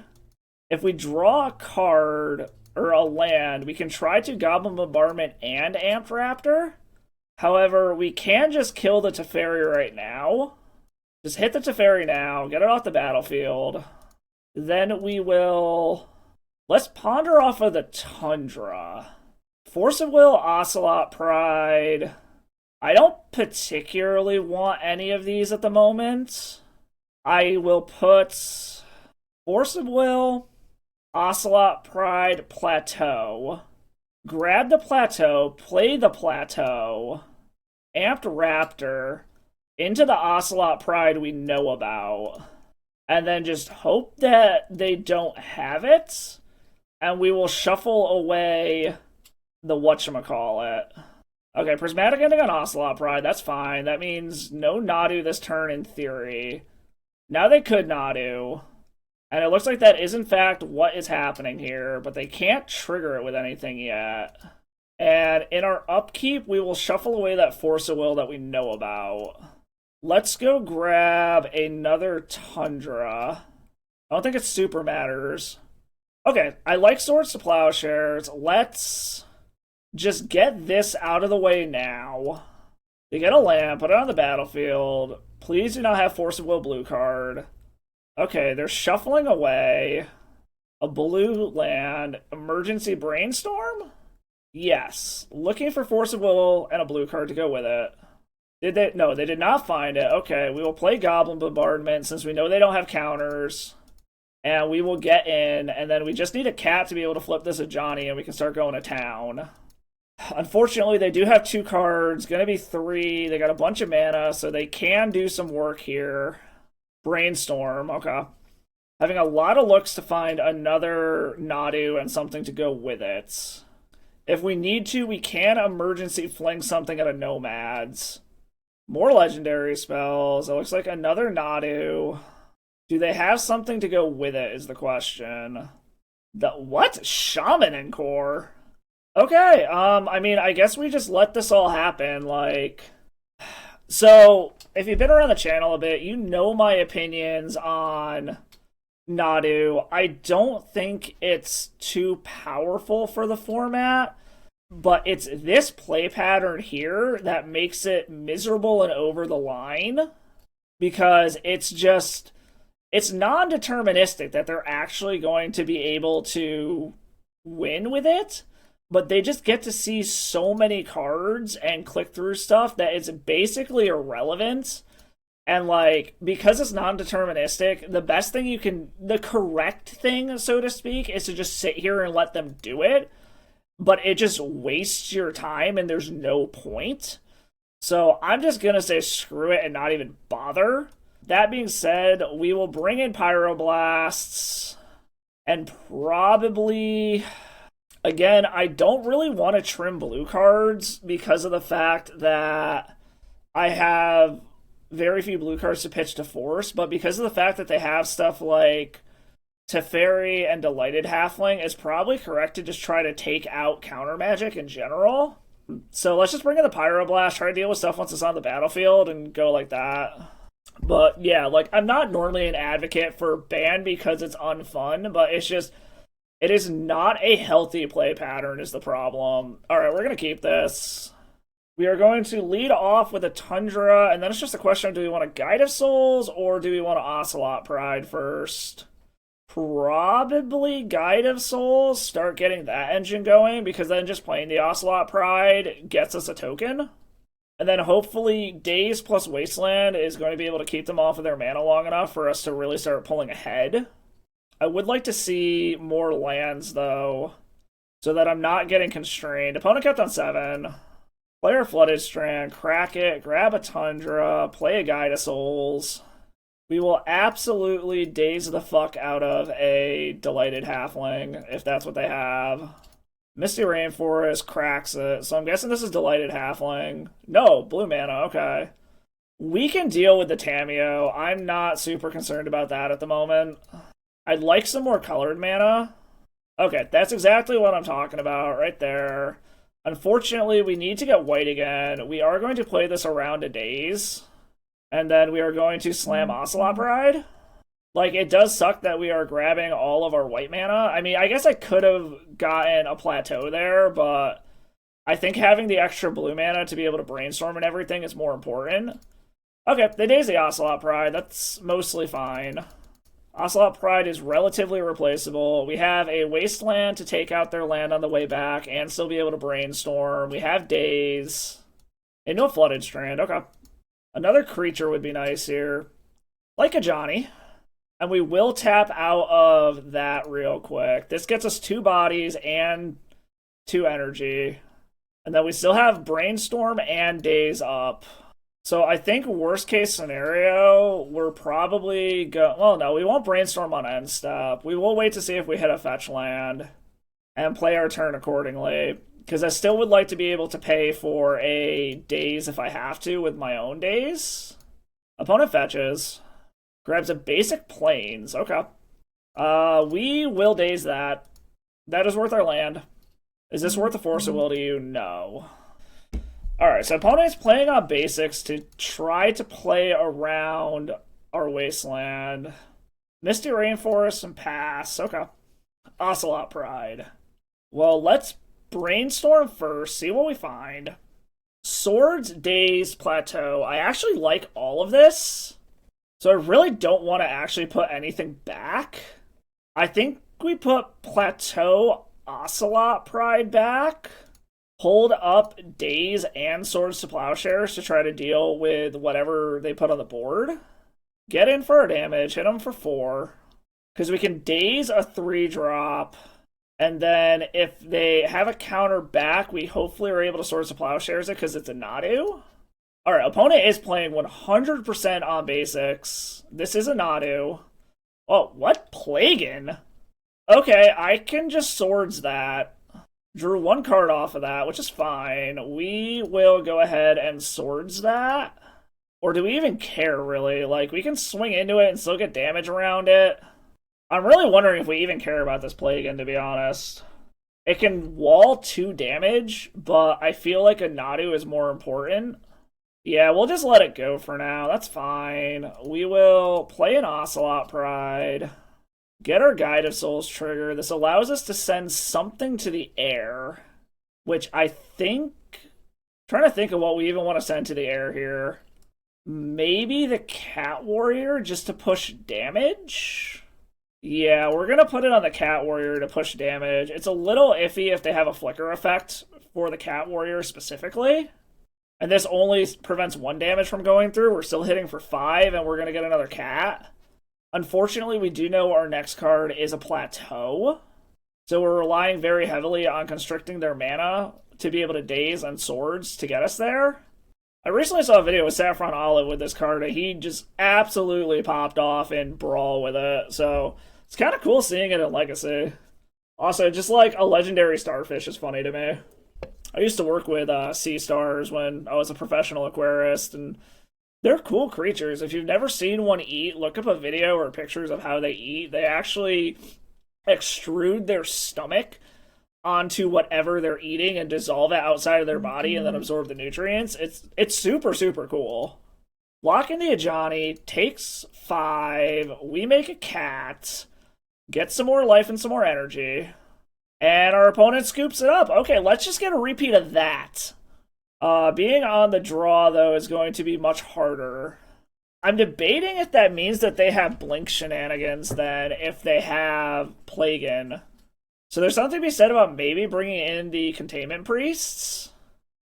If we draw a card or a land, we can try to Goblin Bombardment and Amped Raptor. However, we can just kill the Teferi right now. Just hit the Teferi now, get it off the battlefield. Then we will... Let's ponder off of the Tundra. Force of Will, Ocelot Pride. I don't particularly want any of these at the moment. I will put Force of Will, Ocelot Pride, Plateau. Grab the Plateau, play the Plateau, Amped Raptor, into the Ocelot Pride we know about. And then just hope that they don't have it. And we will shuffle away the whatchamacallit. Okay, Prismatic Ending on Ocelot Pride, that's fine. That means no Nadu this turn in theory. Now they could Nadu. And it looks like that is in fact what is happening here, but they can't trigger it with anything yet. And in our upkeep, we will shuffle away that Force of Will that we know about. Let's go grab another Tundra. I don't think it super matters. Okay, I like Swords to Plowshares. Let's just get this out of the way now. They get a land, put it on the battlefield. Please do not have Force of Will blue card. Okay, they're shuffling away a blue land. Emergency Brainstorm? Yes. Looking for Force of Will and a blue card to go with it. Did they? No, they did not find it. Okay, we will play Goblin Bombardment since we know they don't have counters. And we will get in, and then we just need a cat to be able to flip this at Johnny, and we can start going to town. Unfortunately, they do have 2 cards. Gonna be 3. They got a bunch of mana, so they can do some work here. Brainstorm, okay. Having a lot of looks to find another Nadu and something to go with it. If we need to, we can emergency fling something at a Nomads. More legendary spells. It looks like another Nadu. Do they have something to go with it is the question. The what? Shaman and Core? Okay, I mean, I guess we just let this all happen, like... So, if you've been around the channel a bit, you know my opinions on Nadu. I don't think it's too powerful for the format, but it's this play pattern here that makes it miserable and over the line, because it's just... It's non-deterministic that they're actually going to be able to win with it, but they just get to see so many cards and click through stuff that it's basically irrelevant. And, like, because it's non-deterministic, the best thing you can... The correct thing, so to speak, is to just sit here and let them do it, but it just wastes your time and there's no point. So I'm just gonna say screw it and not even bother. That being said, we will bring in Pyroblasts, and probably... Again, I don't really want to trim blue cards because of the fact that I have very few blue cards to pitch to Force, but because of the fact that they have stuff like Teferi and Delighted Halfling, it's probably correct to just try to take out counter magic in general. So let's just bring in the Pyroblast, try to deal with stuff once it's on the battlefield, and go like that. But yeah, like, I'm not normally an advocate for ban because it's unfun, but it's just... It is not a healthy play pattern is the problem. Alright, we're going to keep this. We are going to lead off with a Tundra, and then it's just a question of do we want a Guide of Souls, or do we want to Ocelot Pride first? Probably Guide of Souls, start getting that engine going, because then just playing the Ocelot Pride gets us a token. And then hopefully Daze plus Wasteland is going to be able to keep them off of their mana long enough for us to really start pulling ahead. I would like to see more lands, though, so that I'm not getting constrained. Opponent kept on 7. Player Flooded Strand, crack it, grab a Tundra, play a Guide of Souls. We will absolutely daze the fuck out of a Delighted Halfling, if that's what they have. Misty Rainforest cracks it, so I'm guessing this is Delighted Halfling. No, blue mana, okay. We can deal with the Tameo. I'm not super concerned about that at the moment. I'd like some more colored mana. Okay, that's exactly what I'm talking about right there. Unfortunately, we need to get white again. We are going to play this around a Daze. And then we are going to slam Ocelot Pride. Like, it does suck that we are grabbing all of our white mana. I mean, I guess I could have gotten a plateau there, but I think having the extra blue mana to be able to brainstorm and everything is more important. Okay, they daze the Ocelot Pride. That's mostly fine. Ocelot Pride is relatively replaceable. We have a Wasteland to take out their land on the way back and still be able to brainstorm. We have Daze. Into a Flooded Strand. Okay. Another creature would be nice here. Like a Johnny. And we will tap out of that real quick. This gets us 2 bodies and 2 energy. And then we still have Brainstorm and Daze up. So I think worst case scenario, we're probably well, no, we won't Brainstorm on end step. We will wait to see if we hit a fetch land and play our turn accordingly. Because I still would like to be able to pay for a Daze if I have to with my own Daze. Opponent fetches. Grabs a basic Plains. Okay. We will Daze that. That is worth our land. Is this worth a Force of Will to you? No. Alright, so opponent's playing on basics to try to play around our Wasteland. Misty Rainforest and pass. Okay. Ocelot Pride. Well, let's brainstorm first, see what we find. Swords, Days, Plateau. I actually like all of this. So I really don't want to actually put anything back. I think we put Plateau, Ocelot Pride back. Hold up Days and Swords to Plowshares to try to deal with whatever they put on the board. Get in for our damage, hit them for 4. Because we can Daze a 3-drop. And then if they have a counter back, we hopefully are able to Swords to Plowshares it because it's a Nadu. Alright, opponent is playing 100% on basics. This is a Nadu. Oh, what? Plaguein? Okay, I can just Swords that. Drew 1 card off of that, which is fine. We will go ahead and Swords that. Or do we even care, really? Like, we can swing into it and still get damage around it. I'm really wondering if we even care about this Plaguein, to be honest. It can wall 2 damage, but I feel like a Nadu is more important. Yeah, we'll just let it go for now. That's fine. We will play an Ocelot Pride. Get our Guide of Souls trigger. This allows us to send something to the air, which I think... I'm trying to think of what we even want to send to the air here. Maybe the Cat Warrior just to push damage? Yeah, we're going to put it on the Cat Warrior to push damage. It's a little iffy if they have a flicker effect for the Cat Warrior specifically. And this only prevents 1 damage from going through. We're still hitting for 5, and we're going to get another cat. Unfortunately, we do know our next card is a Plateau. So we're relying very heavily on constricting their mana to be able to Daze on Swords to get us there. I recently saw a video with Saffron Olive with this card, and he just absolutely popped off in Brawl with it. So it's kind of cool seeing it in Legacy. Also, just like a legendary starfish is funny to me. I used to work with sea stars when I was a professional aquarist, and they're cool creatures. If you've never seen one eat, look up a video or pictures of how they eat. They actually extrude their stomach onto whatever they're eating and dissolve it outside of their body and then absorb the nutrients. It's super, super cool. Lock in the Ajani, takes 5, we make a cat, get some more life and some more energy, and our opponent scoops it up. Okay, let's just get a repeat of that. Being on the draw, though, is going to be much harder. I'm debating if that means that they have Blink shenanigans then, if they have Plaguein. So there's something to be said about maybe bringing in the Containment Priests.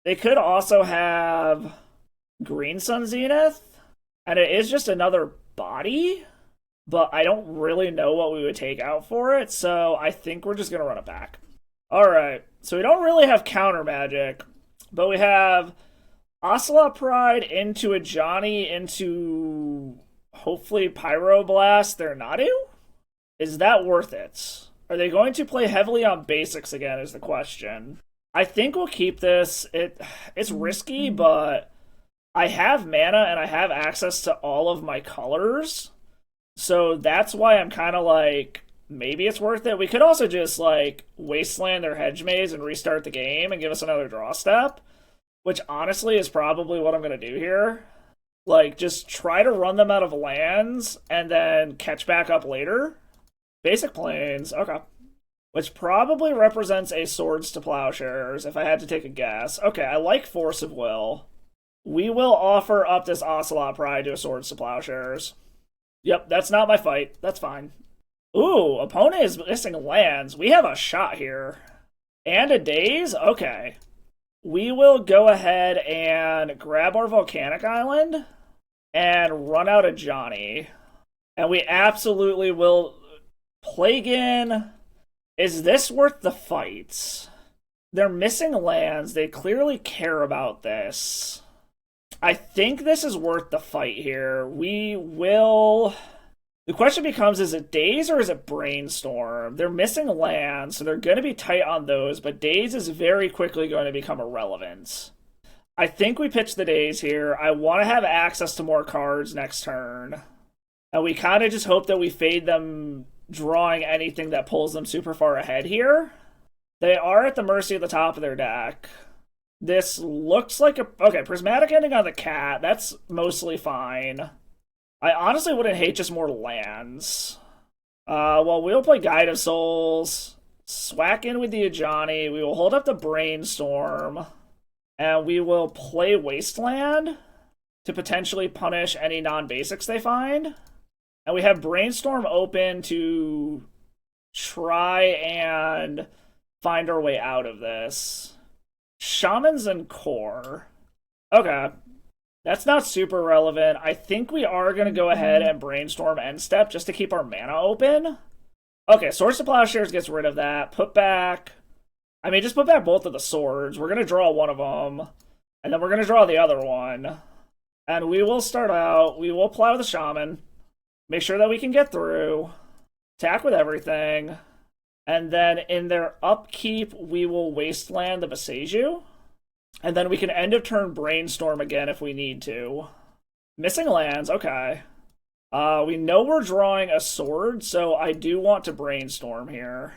They could also have Green Sun Zenith, and it is just another body, but I don't really know what we would take out for it, so I think we're just going to run it back. Alright, so we don't really have counter magic, but we have Ocelot Pride into a Johnny into hopefully Pyroblast their Nadu? Is that worth it? Are they going to play heavily on basics again is the question. I think we'll keep this. It's risky, but I have mana and I have access to all of my colors. So that's why I'm kind of like, maybe it's worth it. We could also just like Wasteland their Hedge Maze and restart the game and give us another draw step, which honestly is probably what I'm going to do here. Like, just try to run them out of lands and then catch back up later. Basic Plains, okay. Which probably represents a Swords to Plowshares, if I had to take a guess. Okay, I like Force of Will. We will offer up this Ocelot Pride to a Swords to Plowshares. Yep, that's not my fight. That's fine. Ooh, opponent is missing lands. We have a shot here. And a Daze? Okay. We will go ahead and grab our Volcanic Island and run out a Johnny. And we absolutely will... Plaguein. Is this worth the fight? They're missing lands. They clearly care about this. I think this is worth the fight here. We will... The question becomes, is it Daze or is it Brainstorm? They're missing lands, so they're going to be tight on those, but Daze is very quickly going to become irrelevant. I think we pitch the Daze here. I want to have access to more cards next turn. And we kind of just hope that we fade them drawing anything that pulls them super far ahead here. They are at the mercy of the top of their deck. This looks like a... Okay, Prismatic Ending on the cat. That's mostly fine. I honestly wouldn't hate just more lands. Well, we'll play Guide of Souls, swack in with the Ajani, we will hold up the Brainstorm, and we will play Wasteland to potentially punish any non-basics they find. And we have Brainstorm open to try and find our way out of this. Shamans and Core. Okay. That's not super relevant. I think we are going to go ahead and Brainstorm End Step just to keep our mana open. Okay, Swords to Plowshares gets rid of that. Put back... I mean, just put back both of the swords. We're going to draw one of them. And then we're going to draw the other one. And we will start out. We will plow the Shaman. Make sure that we can get through. Attack with everything. And then in their upkeep, we will Wasteland the Boseiju. And then we can end of turn Brainstorm again if we need to. Missing lands, okay. We know we're drawing a sword, so I do want to Brainstorm here.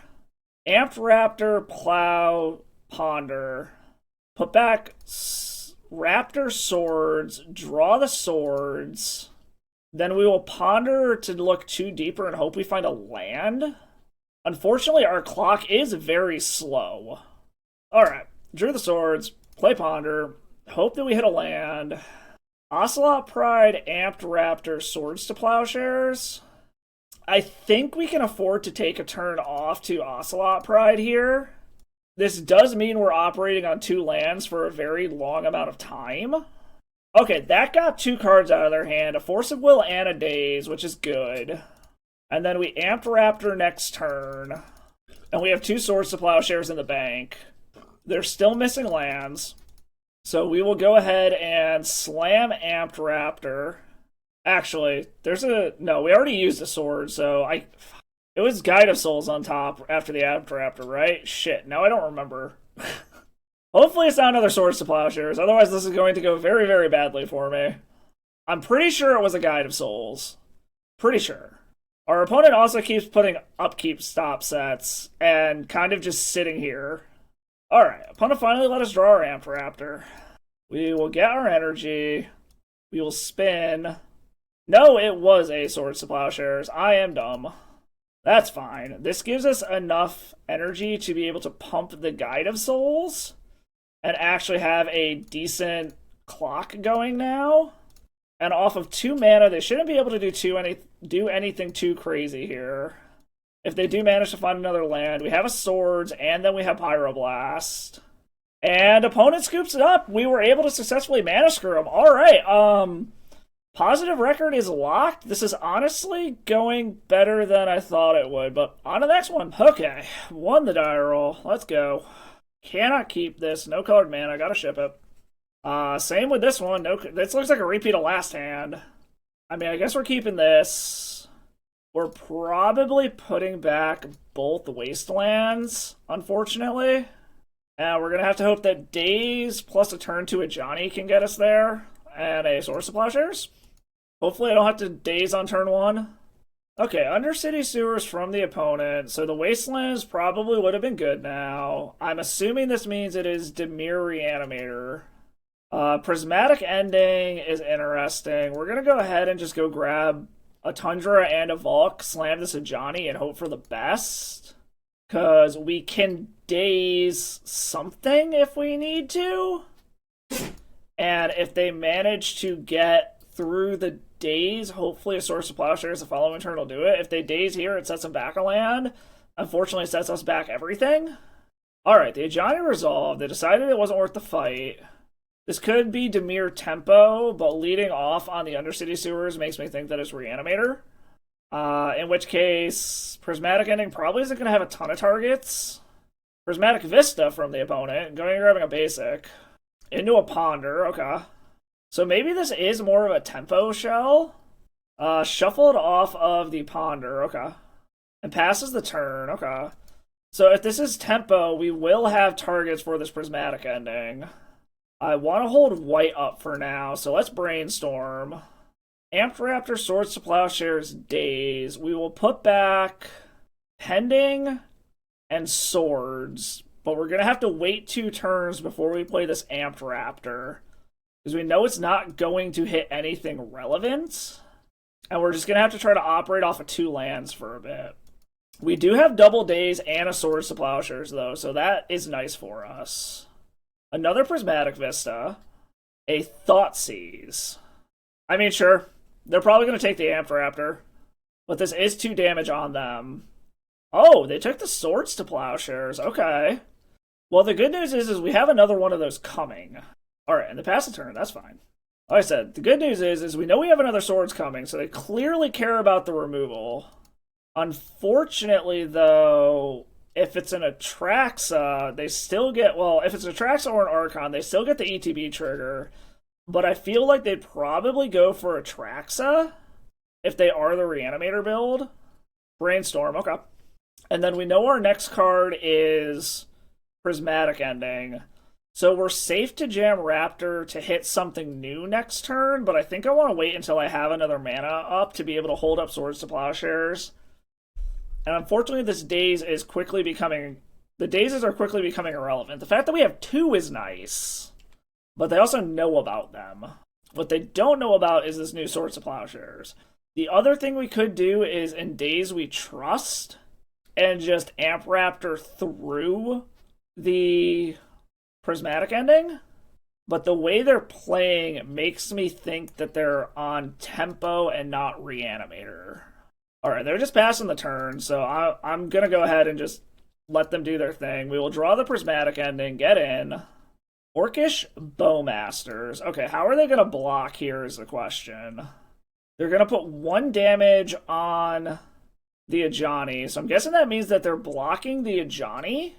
Amped Raptor, Plow, Ponder. Put back Raptor swords, draw the swords. Then we will Ponder to look 2 deeper and hope we find a land. Unfortunately, our clock is very slow. Alright, drew the swords. Play Ponder. Hope that we hit a land. Ocelot Pride, Amped Raptor, Swords to Plowshares. I think we can afford to take a turn off to Ocelot Pride here. This does mean we're operating on 2 lands for a very long amount of time. Okay, that got 2 cards out of their hand. A Force of Will and a Daze, which is good. And then we Amped Raptor next turn. And we have 2 Swords to Plowshares in the bank. They're still missing lands. So we will go ahead and slam Amped Raptor. Actually, no, we already used a sword, so it was Guide of Souls on top after the Amped Raptor, right? Shit, now I don't remember. Hopefully it's not another Swords to Plowshares, otherwise this is going to go very, very badly for me. I'm pretty sure it was a Guide of Souls. Pretty sure. Our opponent also keeps putting upkeep stop sets and kind of just sitting here. Alright, opponent finally let us draw our Amped Raptor. We will get our energy. We will spin. No, it was a Swords to Plowshares. I am dumb. That's fine. This gives us enough energy to be able to pump the Guide of Souls and actually have a decent clock going now. And off of 2 mana, they shouldn't be able to do anything too crazy here. If they do manage to find another land, we have a Swords, and then we have Pyroblast. And opponent scoops it up. We were able to successfully mana screw him. Alright, positive record is locked. This is honestly going better than I thought it would, but on to the next one. Okay, won the die roll. Let's go. Cannot keep this. No colored mana. Gotta ship it. Same with this one. This looks like a repeat of last hand. I mean, I guess we're keeping this. We're probably putting back both Wastelands, unfortunately. And we're going to have to hope that Daze plus a turn to Ajani can get us there. And a Source of Plowshares. Hopefully I don't have to Daze on turn 1. Okay, Undercity Sewers from the opponent. So the Wastelands probably would have been good now. I'm assuming this means it is Dimir Reanimator. Prismatic Ending is interesting. We're going to go ahead and just go grab a Tundra and a Valk, slam this Ajani, and hope for the best. Because we can Daze something if we need to. And if they manage to get through the Daze, hopefully a Source of Plowshares the following turn will do it. If they Daze here, it sets them back a land. Unfortunately, it sets us back everything. Alright, the Ajani resolved. They decided it wasn't worth the fight. This could be Dimir Tempo, but leading off on the Undercity Sewers makes me think that it's Reanimator. In which case, Prismatic Ending probably isn't going to have a ton of targets. Prismatic Vista from the opponent, going and grabbing a basic. Into a Ponder, okay. So maybe this is more of a Tempo shell. Shuffled off of the Ponder, okay. And passes the turn, okay. So if this is Tempo, we will have targets for this Prismatic Ending. I want to hold white up for now, so let's Brainstorm. Amped Raptor, Swords to Plowshares, Daze. We will put back Pending and Swords, but we're going to have to wait 2 turns before we play this Amped Raptor, because we know it's not going to hit anything relevant. And we're just going to have to try to operate off of 2 lands for a bit. We do have double days and a Swords to Plowshares, though, so that is nice for us. Another Prismatic Vista. A Thoughtseize. I mean, sure, they're probably going to take the Amped Raptor, but this is 2 damage on them. Oh, they took the Swords to Plowshares. Okay. Well, the good news is we have another one of those coming. Alright, and they pass the turn. That's fine. Like I said, the good news is we know we have another Swords coming, so they clearly care about the removal. Unfortunately, though, if it's an Atraxa, they still get... Well, if it's an Atraxa or an Archon, they still get the ETB trigger. But I feel like they'd probably go for Atraxa if they are the Reanimator build. Brainstorm, okay. And then we know our next card is Prismatic Ending. So we're safe to jam Raptor to hit something new next turn, but I think I want to wait until I have another mana up to be able to hold up Swords to Plowshares. And unfortunately, this Daze is quickly becoming... The Dazes are quickly becoming irrelevant. The fact that we have 2 is nice, but they also know about them. What they don't know about is this new Swords to Plowshares. The other thing we could do is in Daze we trust and just Amp Raptor through the Prismatic Ending, but the way they're playing makes me think that they're on tempo and not Reanimator. Alright, they're just passing the turn, so I'm gonna go ahead and just let them do their thing. We will draw the Prismatic Ending, get in. Orcish Bowmasters. Okay, how are they gonna block here is the question. They're gonna put 1 damage on the Ajani, so I'm guessing that means that they're blocking the Ajani?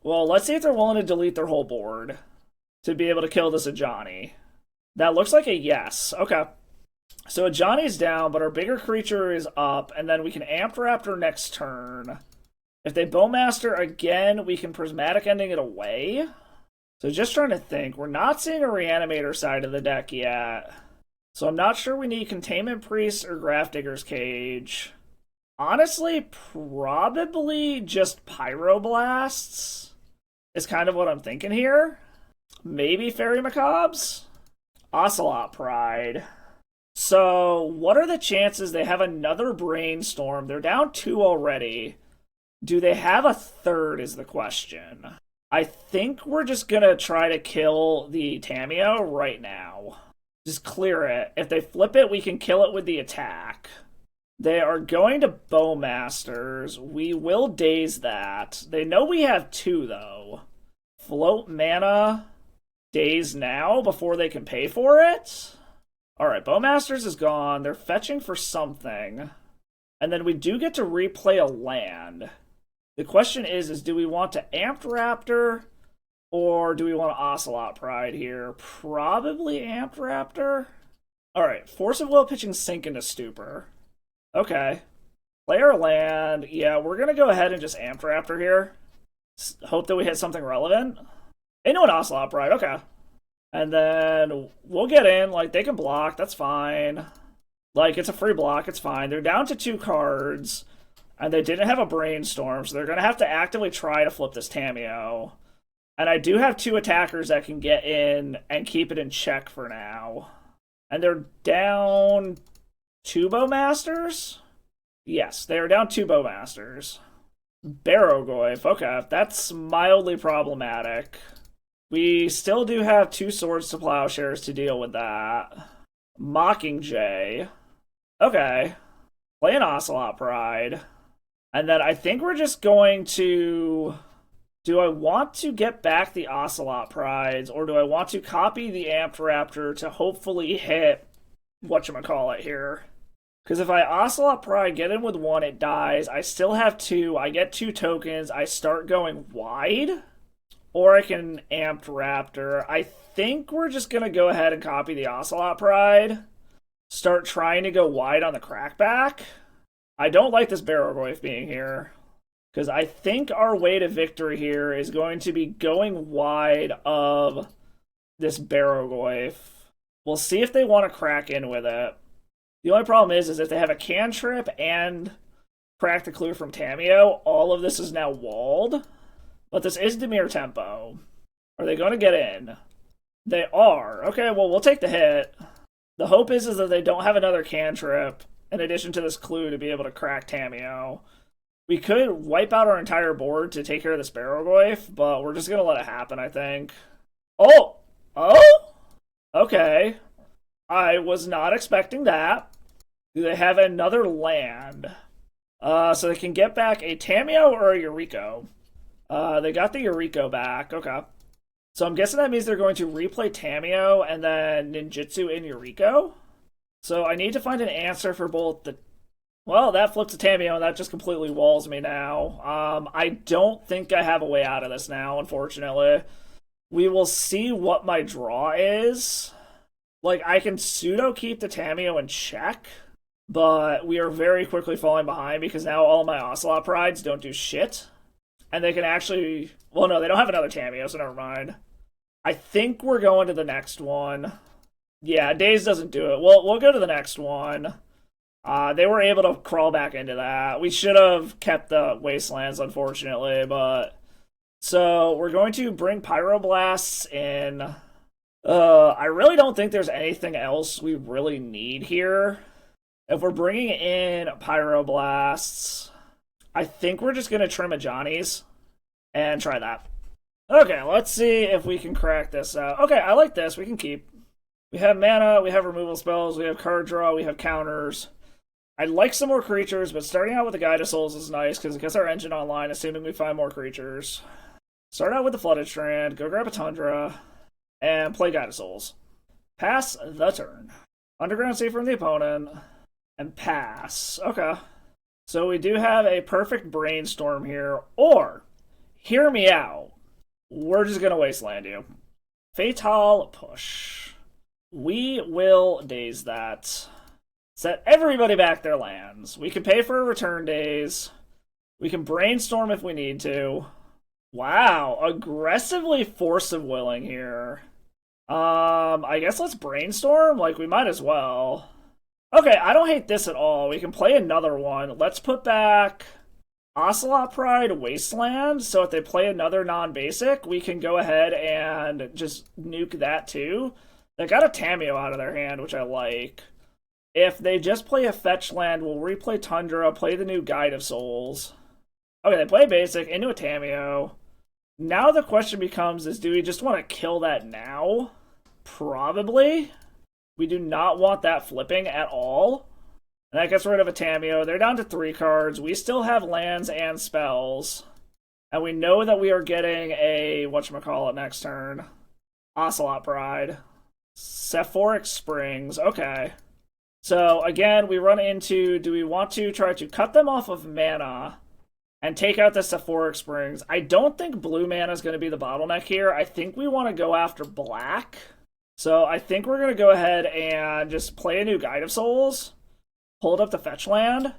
Well, let's see if they're willing to delete their whole board to be able to kill this Ajani. That looks like a yes. Okay. So Ajani's down, but our bigger creature is up, and then we can Amp Raptor next turn. If they Bowmaster again, we can Prismatic Ending it away. So just trying to think. We're not seeing a Reanimator side of the deck yet. So I'm not sure we need Containment Priest or Grafdigger's Cage. Honestly, probably just Pyroblasts is kind of what I'm thinking here. Maybe Fairy Macabres? Ocelot Pride. So, what are the chances they have another Brainstorm? They're down 2 already. Do they have a third is the question. I think we're just gonna try to kill the Tamiyo right now. Just clear it. If they flip it, we can kill it with the attack. They are going to Bowmasters. We will Daze that. They know we have 2, though. Float mana, Daze now before they can pay for it? Alright, Bowmasters is gone. They're fetching for something. And then we do get to replay a land. The question is do we want to Amped Raptor or do we want to Ocelot Pride here? Probably Amped Raptor. Alright, Force of Will pitching Sink into Stupor. Okay. Play our land. Yeah, we're going to go ahead and just Amped Raptor here. Hope that we hit something relevant. They know an Ocelot Pride. Okay. And then we'll get in. Like, they can block. That's fine. Like, it's a free block. It's fine. They're down to 2 cards. And they didn't have a Brainstorm, so they're going to have to actively try to flip this Tamiyo. And I do have 2 attackers that can get in and keep it in check for now. And they're down 2 Bowmasters? Yes, they are down 2 Bowmasters. Barrogoyf, okay, that's mildly problematic. We still do have 2 Swords to Plowshares to deal with that. Mockingjay. Okay. Play an Ocelot Pride. And then I think we're just going to... Do I want to get back the Ocelot Prides, or do I want to copy the Amped Raptor to hopefully hit whatchamacallit here? Because if I Ocelot Pride, get in with 1, it dies. I still have 2. I get 2 tokens. I start going wide. Or I can Amped Raptor. I think we're just going to go ahead and copy the Ocelot Pride. Start trying to go wide on the crackback. I don't like this Barrogoyf being here. Because I think our way to victory here is going to be going wide of this Barrogoyf. We'll see if they want to crack in with it. The only problem is if they have a cantrip and crack the clue from Tamiyo, all of this is now walled. But this is Dimir tempo. Are they going to get in? They are. Okay, well, we'll take the hit. The hope is that they don't have another cantrip in addition to this clue, to be able to crack Tamiyo. We could wipe out our entire board to take care of the Sparrowgoyf, but we're just going to let it happen, I think. Oh! Oh? Okay. I was not expecting that. Do they have another land? So they can get back a Tamiyo or a Yuriko. They got the Yuriko back. Okay. So I'm guessing that means they're going to replay Tamiyo and then Ninjutsu in Yuriko. So I need to find an answer for both the... Well, that flips a Tamiyo and that just completely walls me now. I don't think I have a way out of this now, unfortunately. We will see what my draw is. Like, I can pseudo keep the Tamiyo in check, but we are very quickly falling behind because now all my Ocelot Prides don't do shit. And they can actually... Well, no, they don't have another Tamiyo, so never mind. I think we're going to the next one. Yeah, Daze doesn't do it. Well, we'll go to the next one. They were able to crawl back into that. We should have kept the Wastelands, unfortunately, but... So, we're going to bring Pyroblasts in... I really don't think there's anything else we really need here. If we're bringing in Pyroblasts, I think we're just going to trim a Johnny's and try that. Okay, let's see if we can crack this out. Okay, I like this. We can keep. We have mana, we have removal spells, we have card draw, we have counters. I'd like some more creatures, but starting out with the Guide of Souls is nice because it gets our engine online, assuming we find more creatures. Start out with the Flooded Strand, go grab a Tundra, and play Guide of Souls. Pass the turn. Underground Sea from the opponent, and pass. Okay. So we do have a perfect brainstorm here, or, hear me out, we're just gonna Wasteland you. Fatal Push. We will daze that. Set everybody back their lands. We can pay for a return daze. We can brainstorm if we need to. Wow, aggressively Force of Willing here. I guess let's brainstorm? Like, we might as well. Okay, I don't hate this at all. We can play another one. Let's put back Ocelot Pride Wasteland, so if they play another non-basic, we can go ahead and just nuke that too. They got a Tamiyo out of their hand, which I like. If they just play a fetch land, we'll replay Tundra, play the new Guide of Souls. Okay, they play basic into a Tamiyo. Now the question becomes is, do we just want to kill that now? Probably. We do not want that flipping at all. And that gets rid of a Tamiyo. They're down to 3 cards. We still have lands and spells. And we know that we are getting a, whatchamacallit, next turn. Ocelot Pride. Sephoric Springs. Okay. So, again, we run into, do we want to try to cut them off of mana and take out the Sephoric Springs? I don't think blue mana is going to be the bottleneck here. I think we want to go after black. So I think we're going to go ahead and just play a new Guide of Souls, hold up the fetch land,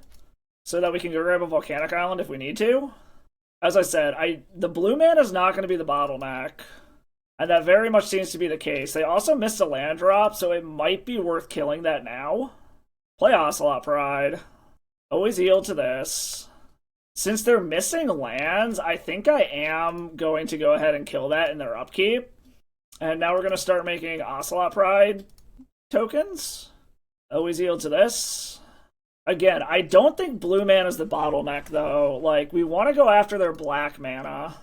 so that we can go grab a Volcanic Island if we need to. As I said, the blue mana is not going to be the bottleneck, and that very much seems to be the case. They also missed a land drop, so it might be worth killing that now. Play Ocelot Pride. Always yield to this. Since they're missing lands, I think I am going to go ahead and kill that in their upkeep. And now we're going to start making Ocelot Pride tokens. Always yield to this. Again, I don't think blue mana is the bottleneck, though. Like, we want to go after their black mana.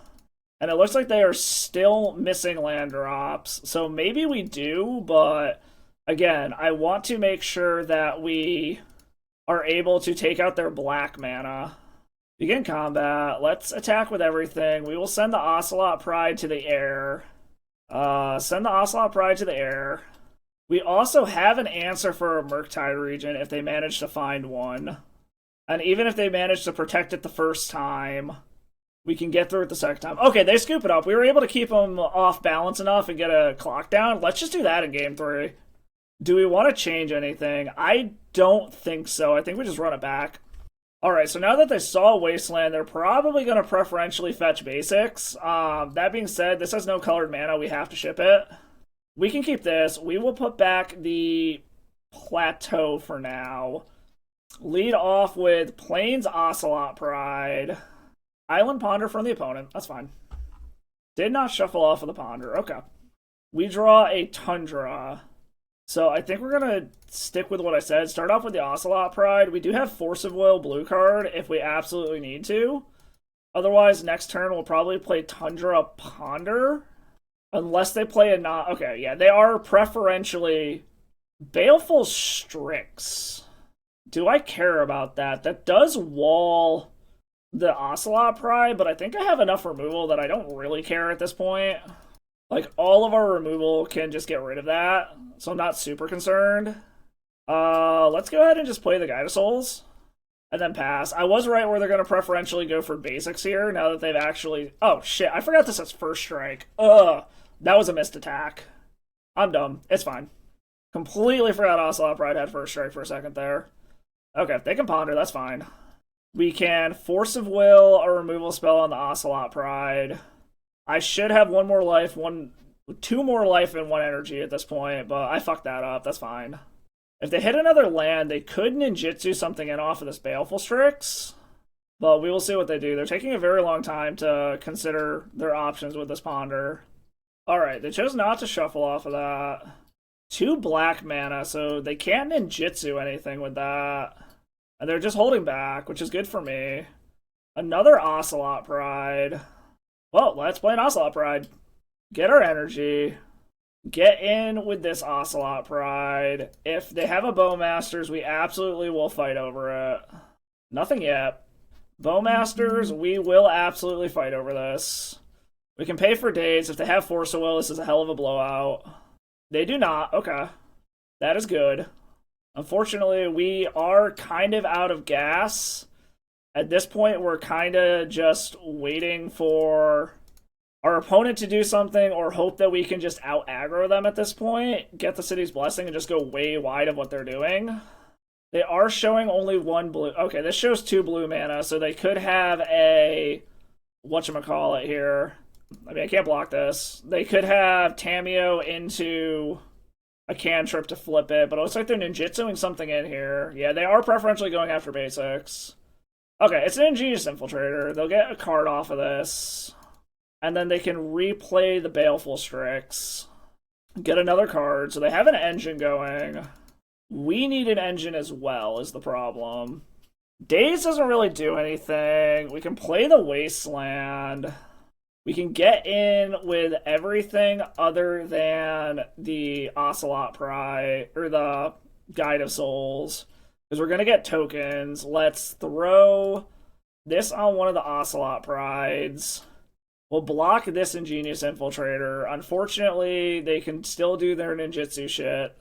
And it looks like they are still missing land drops. So maybe we do, but again, I want to make sure that we are able to take out their black mana. Begin combat. Let's attack with everything. We will send the Ocelot Pride to the air. Send the Ocelot Pride to the air. We also have an answer for a Murktide region if they manage to find one. And even if they manage to protect it the first time, we can get through it the second time. Okay, they scoop it up. We were able to keep them off balance enough and get a clock down. Let's just do that in game 3. Do we want to change anything? I don't think so. I think we just run it back. Alright, so now that they saw Wasteland, they're probably going to preferentially fetch basics. That being said, this has no colored mana. We have to ship it. We can keep this. We will put back the Plateau for now. Lead off with Plains Ocelot Pride. Island Ponder from the opponent. That's fine. Did not shuffle off of the Ponder. Okay. We draw a Tundra. So I think we're going to stick with what I said. Start off with the Ocelot Pride. We do have Force of Will blue card if we absolutely need to. Otherwise, next turn we'll probably play Tundra Ponder. Unless they play a not... Okay, yeah, they are preferentially Baleful Strix. Do I care about that? That does wall the Ocelot Pride, but I think I have enough removal that I don't really care at this point. Like, all of our removal can just get rid of that, so I'm not super concerned. Let's go ahead and just play the Guide of Souls, and then pass. I was right where they're going to preferentially go for basics here, now that they've actually... Oh, shit, I forgot this says First Strike. Ugh, that was a missed attack. I'm dumb. It's fine. Completely forgot Ocelot Pride had First Strike for a second there. Okay, they can Ponder, that's fine. We can Force of Will a removal spell on the Ocelot Pride. I should have one more life, two more life and one energy at this point, but I fucked that up. That's fine. If they hit another land, they could ninjutsu something in off of this Baleful Strix, but we will see what they do. They're taking a very long time to consider their options with this Ponder. Alright, they chose not to shuffle off of that. 2 black mana, so they can't ninjutsu anything with that. And they're just holding back, which is good for me. Another Ocelot Pride. Well, let's play an Ocelot Pride. Get our energy. Get in with this Ocelot Pride. If they have a Bowmasters, we absolutely will fight over it. Nothing yet. Bowmasters, we will absolutely fight over this. We can pay for days. If they have Force of Will, this is a hell of a blowout. They do not. Okay. That is good. Unfortunately, we are kind of out of gas. At this point, we're kind of just waiting for our opponent to do something or hope that we can just out-aggro them at this point, get the City's Blessing, and just go way wide of what they're doing. They are showing only 1 blue. Okay, this shows 2 blue mana, so they could have a... whatchamacallit here. I mean, I can't block this. They could have Tamiyo into a cantrip to flip it, but it looks like they're ninjutsuing something in here. Yeah, they are preferentially going after basics. Okay, it's an Ingenious Infiltrator. They'll get a card off of this. And then they can replay the Baleful Strix. Get another card. So they have an engine going. We need an engine as well, is the problem. Daze doesn't really do anything. We can play the Wasteland. We can get in with everything other than the Ocelot Pride, or the Guide of Souls. Because we're going to get tokens. Let's throw this on one of the Ocelot Prides. We'll block this Ingenious Infiltrator. Unfortunately, they can still do their ninjutsu shit.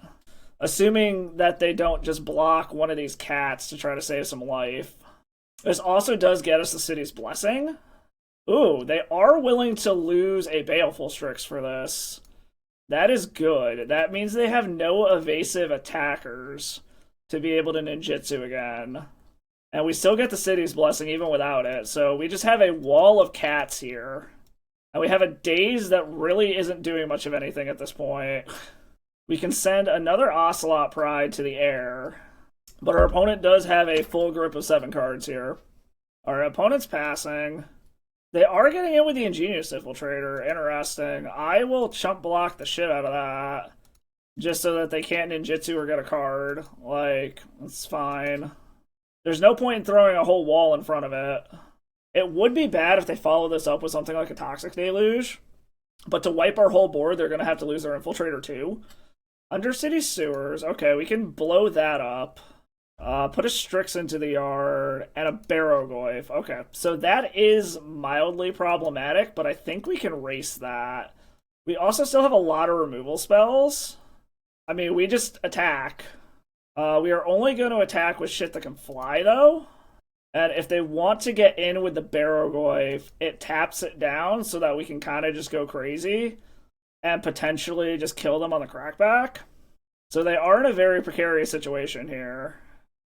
Assuming that they don't just block one of these cats to try to save some life. This also does get us the City's Blessing. Ooh, they are willing to lose a Baleful Strix for this. That is good. That means they have no evasive attackers to be able to ninjutsu again. And we still get the City's Blessing even without it. So we just have a wall of cats here. And we have a Daze that really isn't doing much of anything at this point. We can send another Ocelot Pride to the air. But our opponent does have a full group of 7 cards here. Our opponent's passing. They are getting in with the Ingenious Infiltrator. Interesting. I will chump block the shit out of that. Just so that they can't ninjutsu or get a card. Like, it's fine. There's no point in throwing a whole wall in front of it. It would be bad if they follow this up with something like a Toxic Deluge. But to wipe our whole board, they're going to have to lose their Infiltrator too. Undercity Sewers. Okay, we can blow that up. Put a Strix into the yard, and a Barrogoyf. Okay, so that is mildly problematic, but I think we can race that. We also still have a lot of removal spells. I mean, we just attack. We are only going to attack with shit that can fly, though. And if they want to get in with the Barrogoyf, it taps it down so that we can kind of just go crazy and potentially just kill them on the crackback. So they are in a very precarious situation here.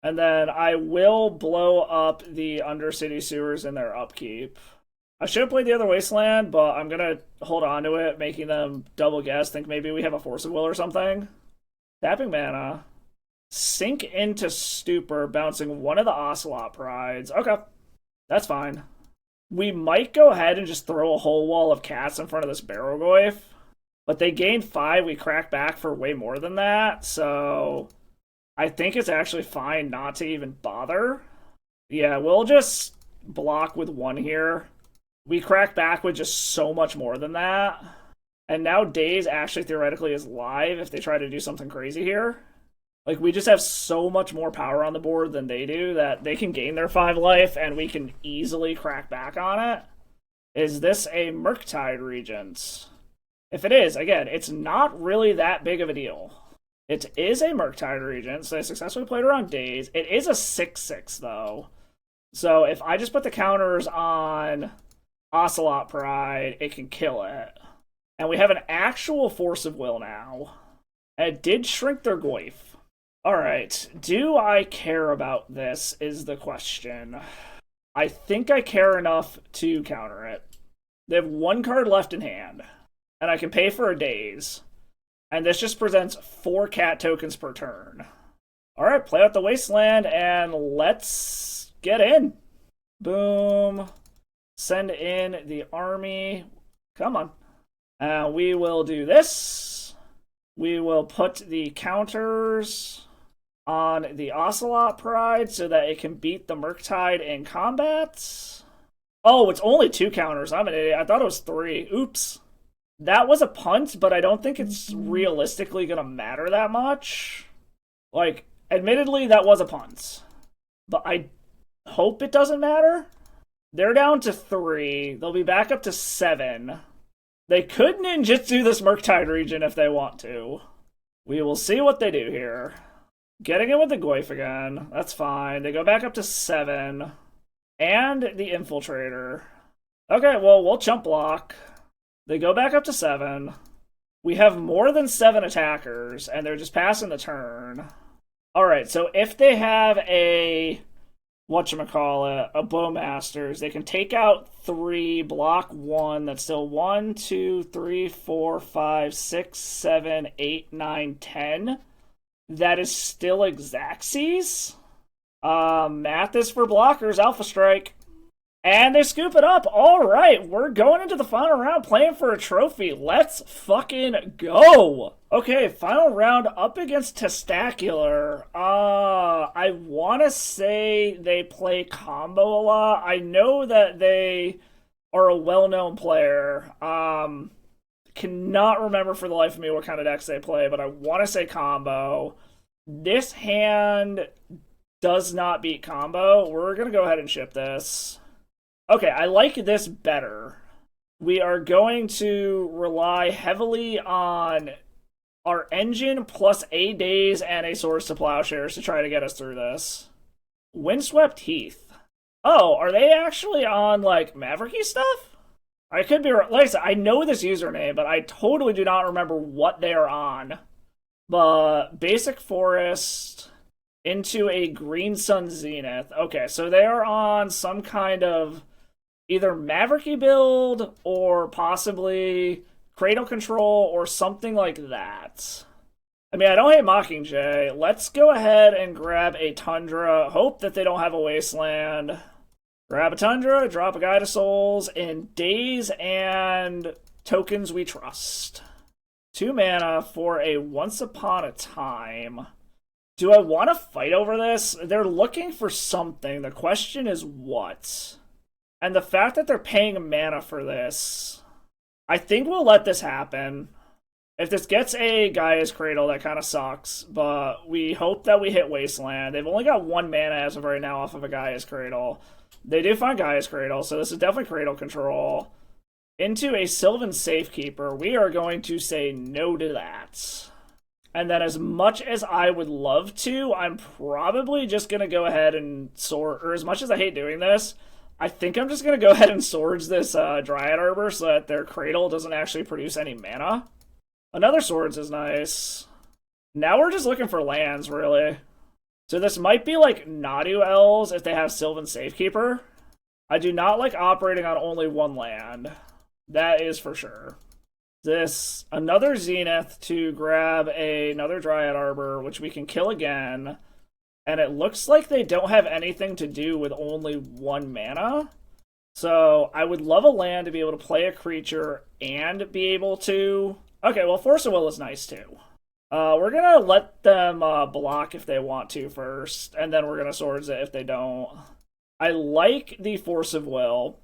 And then I will blow up the Undercity Sewers in their upkeep. I should have played the other Wasteland, but I'm going to hold on to it, making them double guess. Think maybe we have a Force of Will or something. Tapping mana. Sink into Stupor, bouncing one of the Ocelot Prides. Okay, that's fine. We might go ahead and just throw a whole wall of cats in front of this Barrogoyf. But they gained 5, we cracked back for way more than that, so I think it's actually fine not to even bother. Yeah, we'll just block with 1 here. We crack back with just so much more than that. And now Daze actually theoretically is live if they try to do something crazy here. Like, we just have so much more power on the board than they do that they can gain their 5 life and we can easily crack back on it. Is this a Murktide Regent? If it is, again, it's not really that big of a deal. It is a Murktide Regent, so they successfully played around Daze. It is a 6/6, though. So if I just put the counters on Ocelot Pride, it can kill it. And we have an actual Force of Will now. And it did shrink their Goyf. Alright, do I care about this is the question. I think I care enough to counter it. They have 1 card left in hand. And I can pay for a Daze. And this just presents 4 cat tokens per turn. Alright, play out the Wasteland and let's get in. Boom. Send in the army. Come on. We will do this. We will put the counters on the Ocelot Pride so that it can beat the Murktide in combat. Oh, it's only 2 counters. I'm an idiot. I thought it was 3. Oops. That was a punt, but I don't think it's realistically going to matter that much. Like, admittedly, that was a punt. But I hope it doesn't matter. They're down to 3. They'll be back up to 7. They could ninjutsu this Murktide region if they want to. We will see what they do here. Getting in with the Goyf again. That's fine. They go back up to 7. And the Infiltrator. Okay, well, we'll chump block. They go back up to 7. We have more than 7 attackers, and they're just passing the turn. Alright, so if they have a whatchamacallit, a Bowmasters, they can take out 3, block 1. That's still 1, 2, 3, 4, 5, 6, 7, 8, 9, 10. That is still Xaxes. Math is for blockers, Alpha Strike. And they scoop it up. Alright, we're going into the final round playing for a trophy. Let's fucking go! Okay, final round up against Testacular. I want to say they play combo a lot. I know that they are a well-known player. Cannot remember for the life of me what kind of decks they play, but I want to say combo. This hand does not beat combo. We're going to go ahead and ship this. Okay, I like this better. We are going to rely heavily on our engine plus a Daze and a Swords to Plowshares to try to get us through this. Windswept Heath. Oh, are they actually on, like, Mavericky stuff? I could be, like I said, I know this username, but I totally do not remember what they are on. But Basic Forest into a Green Sun Zenith. Okay, so they are on some kind of either Mavericky build or possibly Cradle Control or something like that. I mean, I don't hate Mockingjay. Let's go ahead and grab a Tundra. Hope that they don't have a Wasteland. Grab a Tundra, drop a Guide of Souls, and Daze and Tokens We Trust. 2 mana for a Once Upon a Time. Do I want to fight over this? They're looking for something. The question is what? And the fact that they're paying mana for this, I think we'll let this happen. If this gets a Gaia's Cradle, that kind of sucks, but we hope that we hit Wasteland. They've only got 1 mana as of right now off of a Gaia's Cradle. They do find Gaia's Cradle, so this is definitely Cradle Control. Into a Sylvan Safekeeper, we are going to say no to that. And then as much as I would love to, I'm probably just going to go ahead and sword, or as much as I hate doing this, I think I'm just going to go ahead and Swords this Dryad Arbor so that their Cradle doesn't actually produce any mana. Another Swords is nice. Now we're just looking for lands, really. So this might be like Nadu Elves if they have Sylvan Safekeeper. I do not like operating on only 1 land. That is for sure. This, another Zenith to grab another Dryad Arbor, which we can kill again. And it looks like they don't have anything to do with only 1 mana. So I would love a land to be able to play a creature and be able to Okay, well, Force of Will is nice too. We're gonna let them block if they want to first, and then we're gonna Swords it if they don't. I like the Force of Will.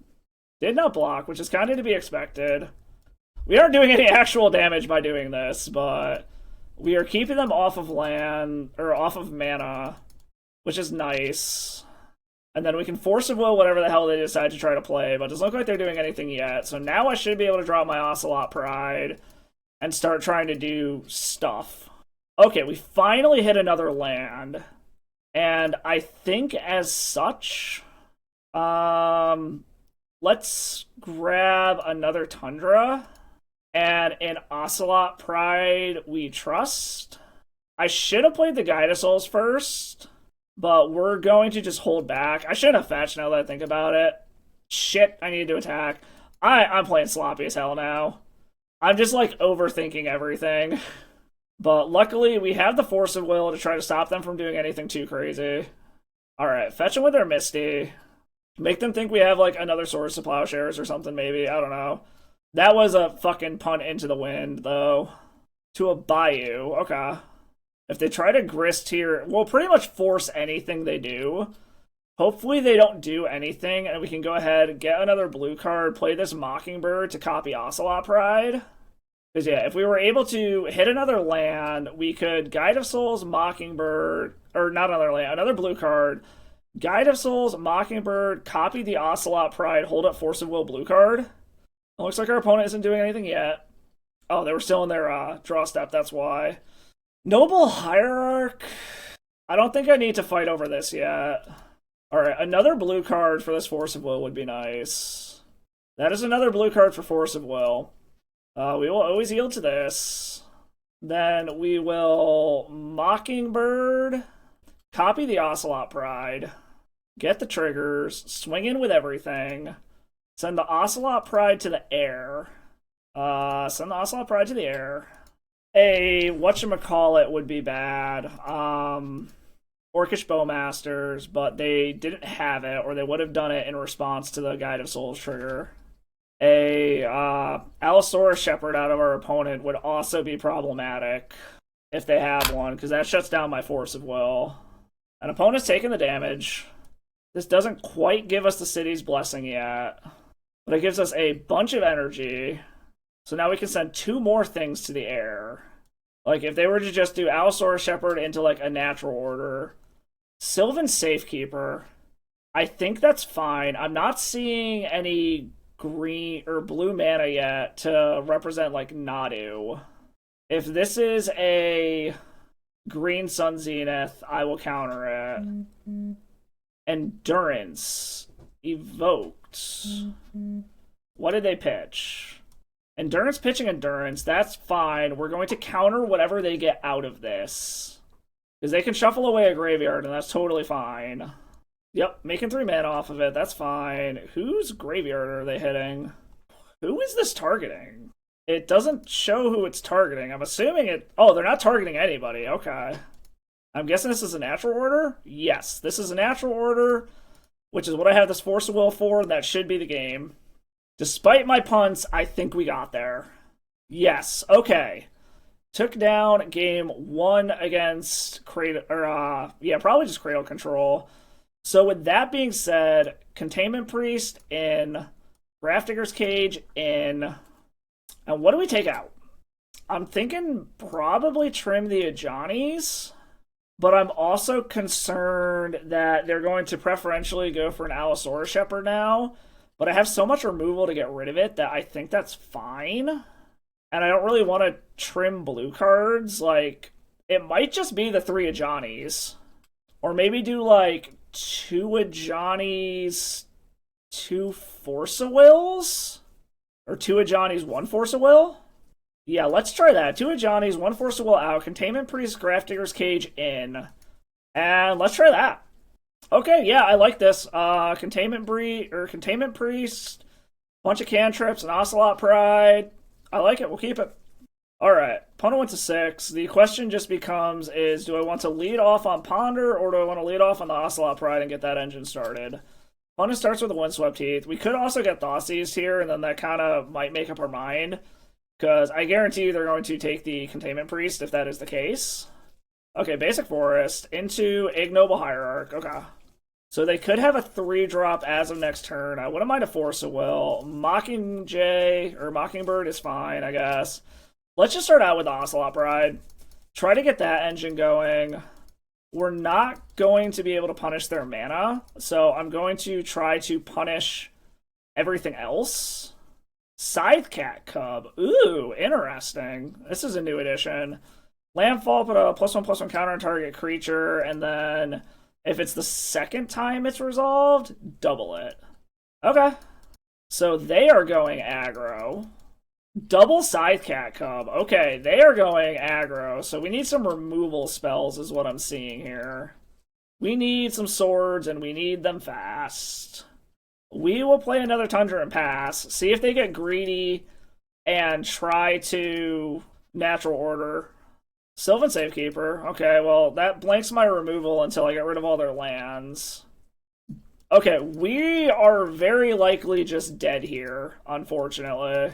Did not block, which is kind of to be expected. We aren't doing any actual damage by doing this, but we are keeping them off of land, or off of mana, which is nice. And then we can Force of Will whatever the hell they decide to try to play, but it doesn't look like they're doing anything yet. So now I should be able to drop my Ocelot Pride and start trying to do stuff. Okay, we finally hit another land. And I think as such, let's grab another Tundra. And in Ocelot Pride, we trust. I should have played the Guide of Souls first, but we're going to just hold back. I shouldn't have fetched now that I think about it. Shit, I need to attack. I'm playing sloppy as hell now. I'm just, like, overthinking everything. But luckily, we have the Force of Will to try to stop them from doing anything too crazy. Alright, fetch them with their Misty. Make them think we have, like, another Swords to Plowshares or something, maybe. I don't know. That was a fucking punt into the wind, though. To a Bayou. Okay. If they try to Grist here, we'll pretty much force anything they do. Hopefully they don't do anything, and we can go ahead and get another blue card, play this Mockingbird to copy Ocelot Pride. Because, yeah, if we were able to hit another land, we could Guide of Souls, Mockingbird, or not another land, another blue card, Guide of Souls, Mockingbird, copy the Ocelot Pride, hold up Force of Will blue card. It looks like our opponent isn't doing anything yet. Oh, they were still in their draw step, that's why. Noble Hierarch. I don't think I need to fight over this yet. Alright, another blue card for this Force of Will would be nice. That is another blue card for Force of Will. We will always yield to this. Then we will Mockingbird, copy the Ocelot Pride, get the triggers, swing in with everything, send the Ocelot Pride to the air. Send the Ocelot Pride to the air. A whatchamacallit would be bad. Orcish Bowmasters, but they didn't have it, or they would have done it in response to the Guide of Souls trigger. A Allosaurus Shepherd out of our opponent would also be problematic if they have one, because that shuts down my Force of Will. An opponent's taking the damage. This doesn't quite give us the City's Blessing yet, but it gives us a bunch of energy. So now we can send two more things to the air. Like, if they were to just do Allosaurus Shepherd into, like, a natural order. Sylvan Safekeeper. I think that's fine. I'm not seeing any green or blue mana yet to represent, like, Nadu. If this is a green Sun Zenith, I will counter it. Endurance. Evoked. What did they pitch? Endurance pitching Endurance, that's fine. We're going to counter whatever they get out of this. Because they can shuffle away a graveyard, and that's totally fine. Yep, making 3 mana off of it, that's fine. Whose graveyard are they hitting? Who is this targeting? It doesn't show who it's targeting. I'm assuming it... Oh, they're not targeting anybody. Okay. I'm guessing this is a natural order? Yes, this is a natural order, which is what I have this Force of Will for. That should be the game. Despite my punts, I think we got there. Yes, okay. Took down game 1 against Cradle, or probably just Cradle Control. So with that being said, Containment Priest in, Grafdigger's Cage in, and what do we take out? I'm thinking probably trim the Ajanis, but I'm also concerned that they're going to preferentially go for an Allosaurus Shepherd now. But I have so much removal to get rid of it that I think that's fine. And I don't really want to trim blue cards. Like, it might just be the 3 Ajanis. Or maybe do, like, 2 Ajanis, 2 Force of Wills? Or 2 Ajanis, 1 Force of Will? Yeah, let's try that. 2 Ajanis, 1 Force of Will out, Containment Priest, Grafdigger's Cage in. And let's try that. Okay, yeah, I like this. Containment Priest, bunch of cantrips, and Ocelot Pride. I like it. We'll keep it. Alright, opponent went to 6. The question just becomes is, do I want to lead off on Ponder, or do I want to lead off on the Ocelot Pride and get that engine started? Opponent starts with the Windswept Heath. We could also get Thoughtseize here, and then that kind of might make up our mind. Because I guarantee you they're going to take the Containment Priest if that is the case. Okay, Basic Forest into Ignoble Hierarch. Okay. So they could have a 3-drop as of next turn. I wouldn't mind a Force of Will. Mockingbird is fine, I guess. Let's just start out with Ocelot Pride. Try to get that engine going. We're not going to be able to punish their mana, so I'm going to try to punish everything else. Scythecat Cub. Ooh, interesting. This is a new addition. Landfall, put a +1/+1 counter on target creature, and then if it's the second time it's resolved, double it. Okay. So they are going aggro. Double Scythecat Cub. Okay, they are going aggro, so we need some removal spells is what I'm seeing here. We need some swords, and we need them fast. We will play another Tundra and pass, see if they get greedy, and try to natural order. Sylvan Safekeeper. Okay, well, that blanks my removal until I get rid of all their lands. Okay, we are very likely just dead here, unfortunately.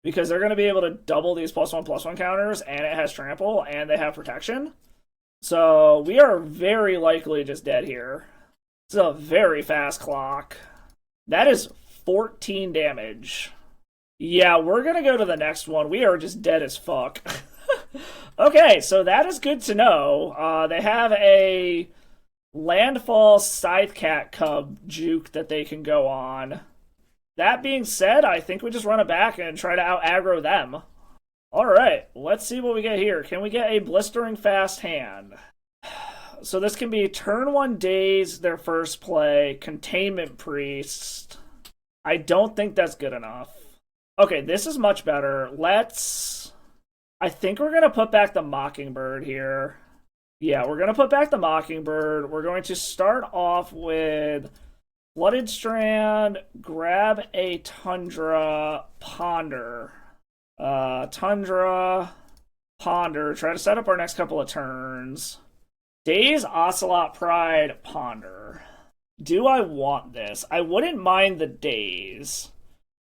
Because they're going to be able to double these +1/+1 counters, and it has trample, and they have protection. So we are very likely just dead here. It's a very fast clock. That is 14 damage. Yeah, we're going to go to the next one. We are just dead as fuck. Okay, so that is good to know. They have a Landfall Scythecat Cub juke that they can go on. That being said, I think we just run it back and try to out-aggro them. Alright, let's see what we get here. Can we get a blistering fast hand? So this can be turn 1 Daze, their first play, Containment Priest. I don't think that's good enough. Okay, this is much better. I think we're going to put back the Mockingbird here. Yeah, we're going to put back the Mockingbird. We're going to start off with Flooded Strand, grab a Tundra, Ponder. Tundra, Ponder. Try to set up our next couple of turns. Daze, Ocelot Pride, Ponder. Do I want this? I wouldn't mind the Daze.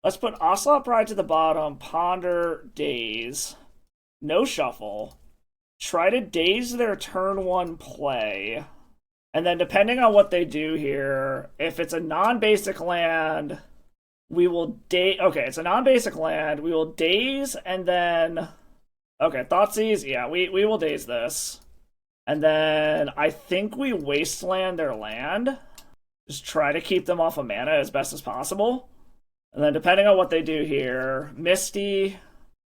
Let's put Ocelot Pride to the bottom, Ponder, Daze. No shuffle. Try to Daze their turn 1 play. And then depending on what they do here, if it's a non-basic land, we will daze. Okay, it's a non-basic land. We will daze and then... Okay, Thoughtseize. Yeah, we will daze this. And then I think we wasteland their land. Just try to keep them off of mana as best as possible. And then depending on what they do here, Misty,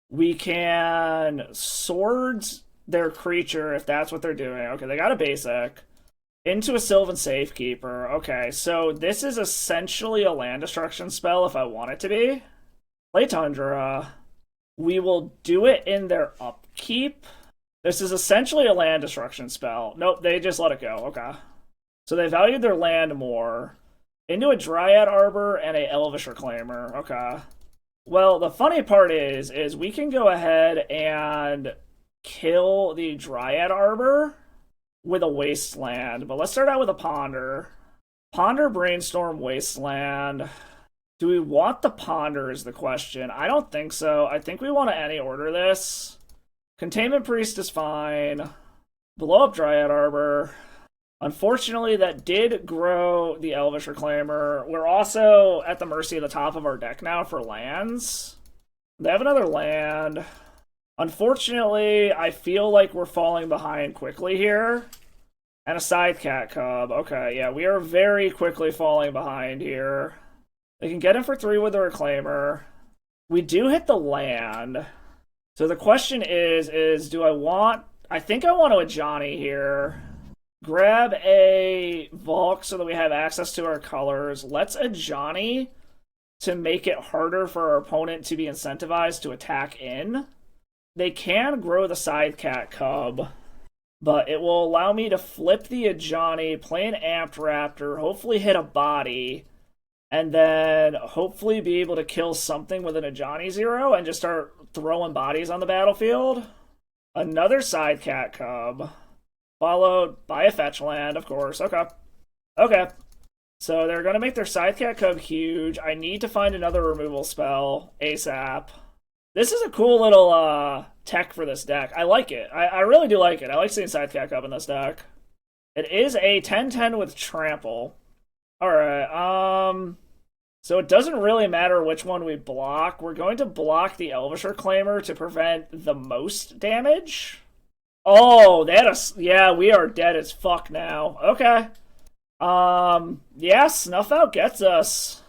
we can swords their creature if that's what they're doing. Okay, they got a basic. Into a Sylvan Safekeeper. Okay, so this is essentially a land destruction spell if I want it to be. Play Tundra. We will do it in their upkeep. This is essentially a land destruction spell. Nope, they just let it go. Okay. So they valued their land more. Into a Dryad Arbor and a Elvish Reclaimer. Okay. Well, the funny part is we can go ahead and kill the Dryad Arbor with a Wasteland, but let's start out with a Ponder. Ponder, Brainstorm, Wasteland. Do we want the Ponder is the question. I don't think so. I think we want to any order this. Containment Priest is fine. Blow up Dryad Arbor. Unfortunately, that did grow the Elvish Reclaimer. We're also at the mercy of the top of our deck now for lands. They have another land. Unfortunately, I feel like we're falling behind quickly here. And a Scythecat Cub. Okay, yeah, we are very quickly falling behind here. They can get him for 3 with the Reclaimer. We do hit the land. So the question is do I want... I think I want to Ajani here. Grab a Valk so that we have access to our colors. Let's Ajani to make it harder for our opponent to be incentivized to attack in. They can grow the Scythecat Cub, but it will allow me to flip the Ajani, play an Amped Raptor, hopefully hit a body, and then hopefully be able to kill something with an Ajani 0 and just start throwing bodies on the battlefield. Another Scythecat Cub, followed by a fetch land, of course. Okay. Okay. So they're going to make their Scythecat Cub huge. I need to find another removal spell ASAP. This is a cool little tech for this deck. I like it. I really do like it. I like seeing Sidecat up in this deck. It is a 10/10 with Trample. Alright, so it doesn't really matter which one we block. We're going to block the Elvisher Claimer to prevent the most damage. Oh, yeah, we are dead as fuck now. Okay. Yeah, Snuff Out gets us.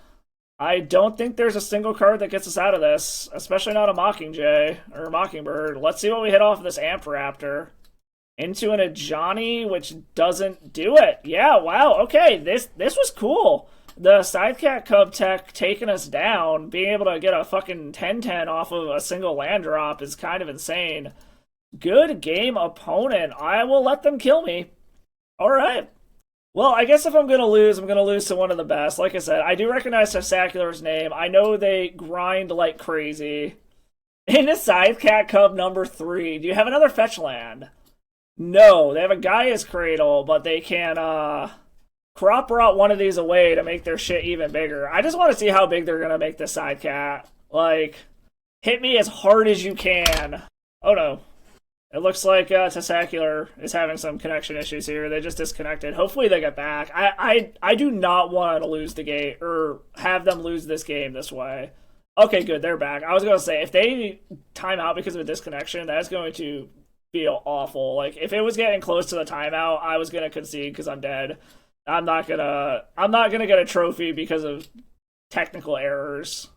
I don't think there's a single card that gets us out of this, especially not a Mockingjay or Mockingbird. Let's see what we hit off of this Amp Raptor. Into an Ajani, which doesn't do it. Yeah, wow, okay, this was cool. The Sidecat Cub tech taking us down, being able to get a fucking 10/10 off of a single land drop is kind of insane. Good game, opponent. I will let them kill me. Alright. Well, I guess if I'm going to lose to one of the best. Like I said, I do recognize Testacular's name. I know they grind like crazy. In a Sidecat Cub number 3, do you have another fetch land? No, they have a Gaia's Cradle, but they can, Crop Rot one of these away to make their shit even bigger. I just want to see how big they're going to make this Sidecat. Like, hit me as hard as you can. Oh no. It looks like Testacular is having some connection issues here. They just disconnected. Hopefully they get back. I do not want to lose the game, or have them lose this game this way. Okay, good, they're back. I was going to say, if they time out because of a disconnection, that's going to feel awful. Like, if it was getting close to the timeout, I was going to concede because I'm dead. I'm not gonna get a trophy because of technical errors.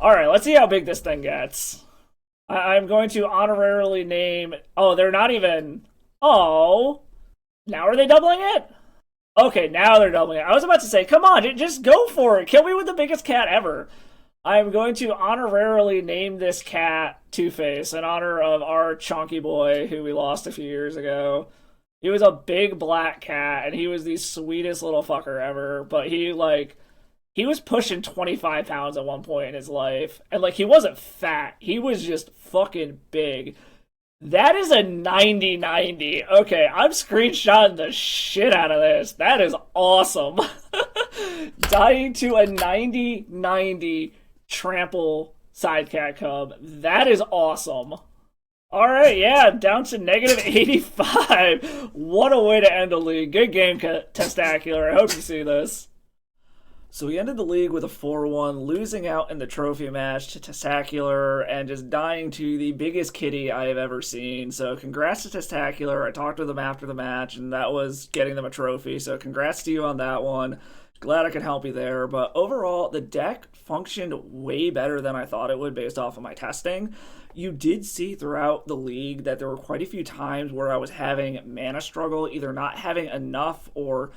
Alright, let's see how big this thing gets. I'm going to honorarily name... Oh, they're not even... Oh! Now are they doubling it? Okay, now they're doubling it. I was about to say, come on, just go for it. Kill me with the biggest cat ever. I'm going to honorarily name this cat Two-Face in honor of our chonky boy who we lost a few years ago. He was a big black cat, and he was the sweetest little fucker ever, but he was pushing 25 pounds at one point in his life. And, he wasn't fat. He was just fucking big. That is a 90/90. Okay, I'm screenshotting the shit out of this. That is awesome. Dying to a 90/90 trample Sidecat Cub. That is awesome. Alright, yeah, down to negative 85. What a way to end a league. Good game, Testacular. I hope you see this. So we ended the league with a 4-1, losing out in the trophy match to Testacular and just dying to the biggest kitty I have ever seen. So congrats to Testacular. I talked with them after the match, and that was getting them a trophy. So congrats to you on that one. Glad I could help you there. But overall, the deck functioned way better than I thought it would based off of my testing. You did see throughout the league that there were quite a few times where I was having mana struggle, either not having enough or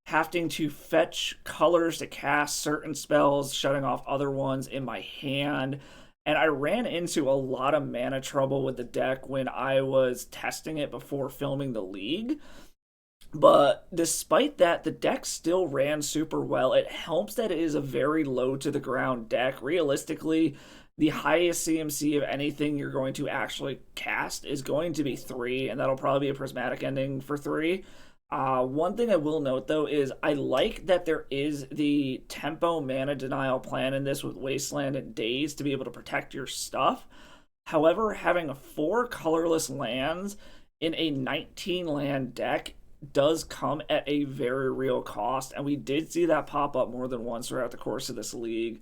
having to fetch colors to cast certain spells, shutting off other ones in my hand. And I ran into a lot of mana trouble with the deck when I was testing it before filming the league. But despite that, the deck still ran super well. It helps that it is a very low to the ground deck. Realistically, the highest CMC of anything you're going to actually cast is going to be 3, and that'll probably be a Prismatic Ending for 3. One thing I will note, though, is I like that there is the tempo mana denial plan in this with Wasteland and Daze to be able to protect your stuff. However, having 4 colorless lands in a 19-land deck does come at a very real cost, and we did see that pop up more than once throughout the course of this league.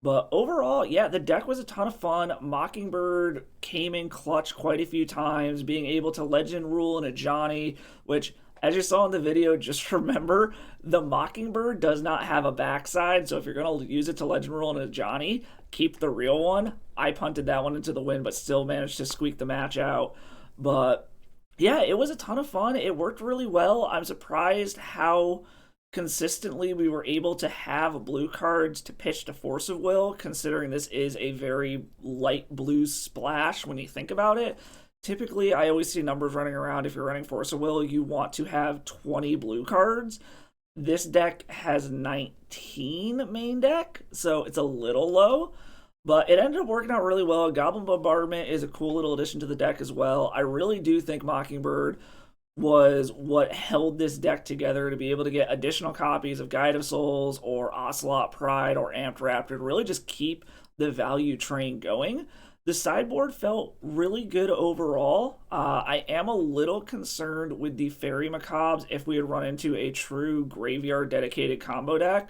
But overall, yeah, the deck was a ton of fun. Mockingbird came in clutch quite a few times, being able to Legend Rule an Ajani, which, as you saw in the video, just remember, the Mockingbird does not have a backside, so if you're going to use it to Legend Rule an Ajani, keep the real one. I punted that one into the wind, but still managed to squeak the match out. But yeah, it was a ton of fun. It worked really well. I'm surprised how consistently we were able to have blue cards to pitch to Force of Will, considering this is a very light blue splash when you think about it. Typically, I always see numbers running around. If you're running Force of Will, you want to have 20 blue cards. This deck has 19 main deck, so it's a little low. But it ended up working out really well. Goblin Bombardment is a cool little addition to the deck as well. I really do think Mockingbird was what held this deck together to be able to get additional copies of Guide of Souls or Ocelot Pride or Amped Raptor to really just keep the value train going. The sideboard felt really good overall. I am a little concerned with the Fairy Macabres if we had run into a true graveyard dedicated combo deck.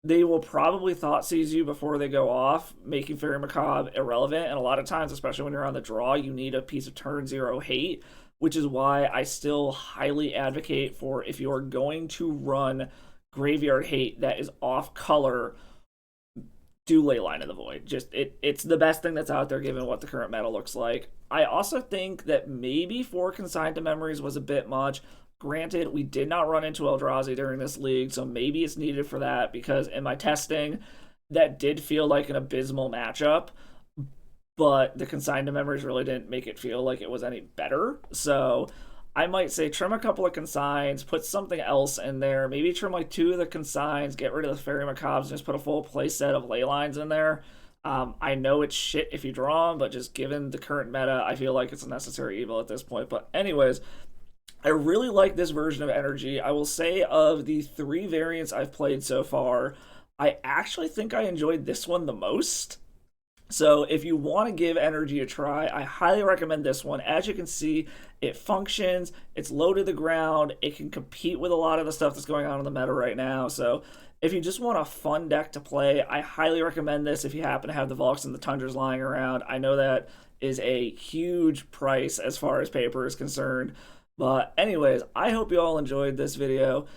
They will probably thought seize you before they go off, making Fairy Macabre irrelevant. And a lot of times, especially when you're on the draw, you need a piece of turn zero hate, which is why I still highly advocate for if you're going to run graveyard hate that is off color, do Leyline of the Void. Just it's the best thing that's out there given what the current meta looks like. I also think that maybe 4 Consigned to Memories was a bit much. Granted, we did not run into Eldrazi during this league, so maybe it's needed for that, because in my testing, that did feel like an abysmal matchup, but the Consigned to Memories really didn't make it feel like it was any better. So I might say trim a couple of consigns, put something else in there, maybe trim like 2 of the consigns, get rid of the Fairy Macabres, and just put a full play set of ley lines in there. I know it's shit if you draw them, but just given the current meta, I feel like it's a necessary evil at this point. But anyways, I really like this version of Energy. I will say of the 3 variants I've played so far, I actually think I enjoyed this one the most. So if you want to give Energy a try, I highly recommend this one. As you can see, it functions, it's low to the ground, it can compete with a lot of the stuff that's going on in the meta right now. So if you just want a fun deck to play, I highly recommend this if you happen to have the Volks and the Tundras lying around. I know that is a huge price as far as paper is concerned. But anyways, I hope you all enjoyed this video.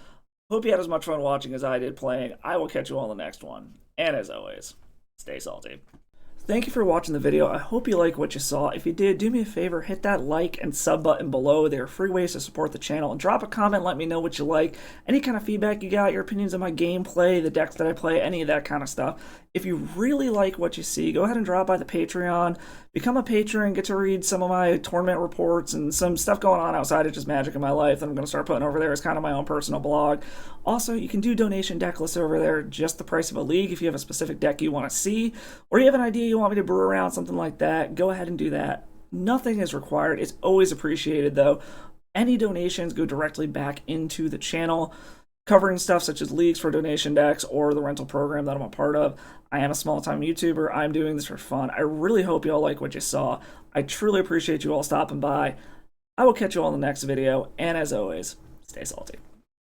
Hope you had as much fun watching as I did playing. I will catch you all in the next one. And as always, stay salty. Thank you for watching the video. I hope you like what you saw. If you did, do me a favor, hit that like and sub button below. There are free ways to support the channel. And drop a comment, let me know what you like. Any kind of feedback you got, your opinions on my gameplay, the decks that I play, any of that kind of stuff. If you really like what you see, go ahead and drop by the Patreon. Become a patron, get to read some of my tournament reports and some stuff going on outside of just Magic in my life that I'm going to start putting over there as kind of my own personal blog. Also, you can do donation deck lists over there, just the price of a league if you have a specific deck you want to see, or you have an idea you want me to brew around, something like that, go ahead and do that. Nothing is required. It's always appreciated, though. Any donations go directly back into the channel, covering stuff such as leagues for donation decks or the rental program that I'm a part of. I am a small-time YouTuber. I'm doing this for fun. I really hope you all like what you saw. I truly appreciate you all stopping by. I will catch you all in the next video, and as always, stay salty.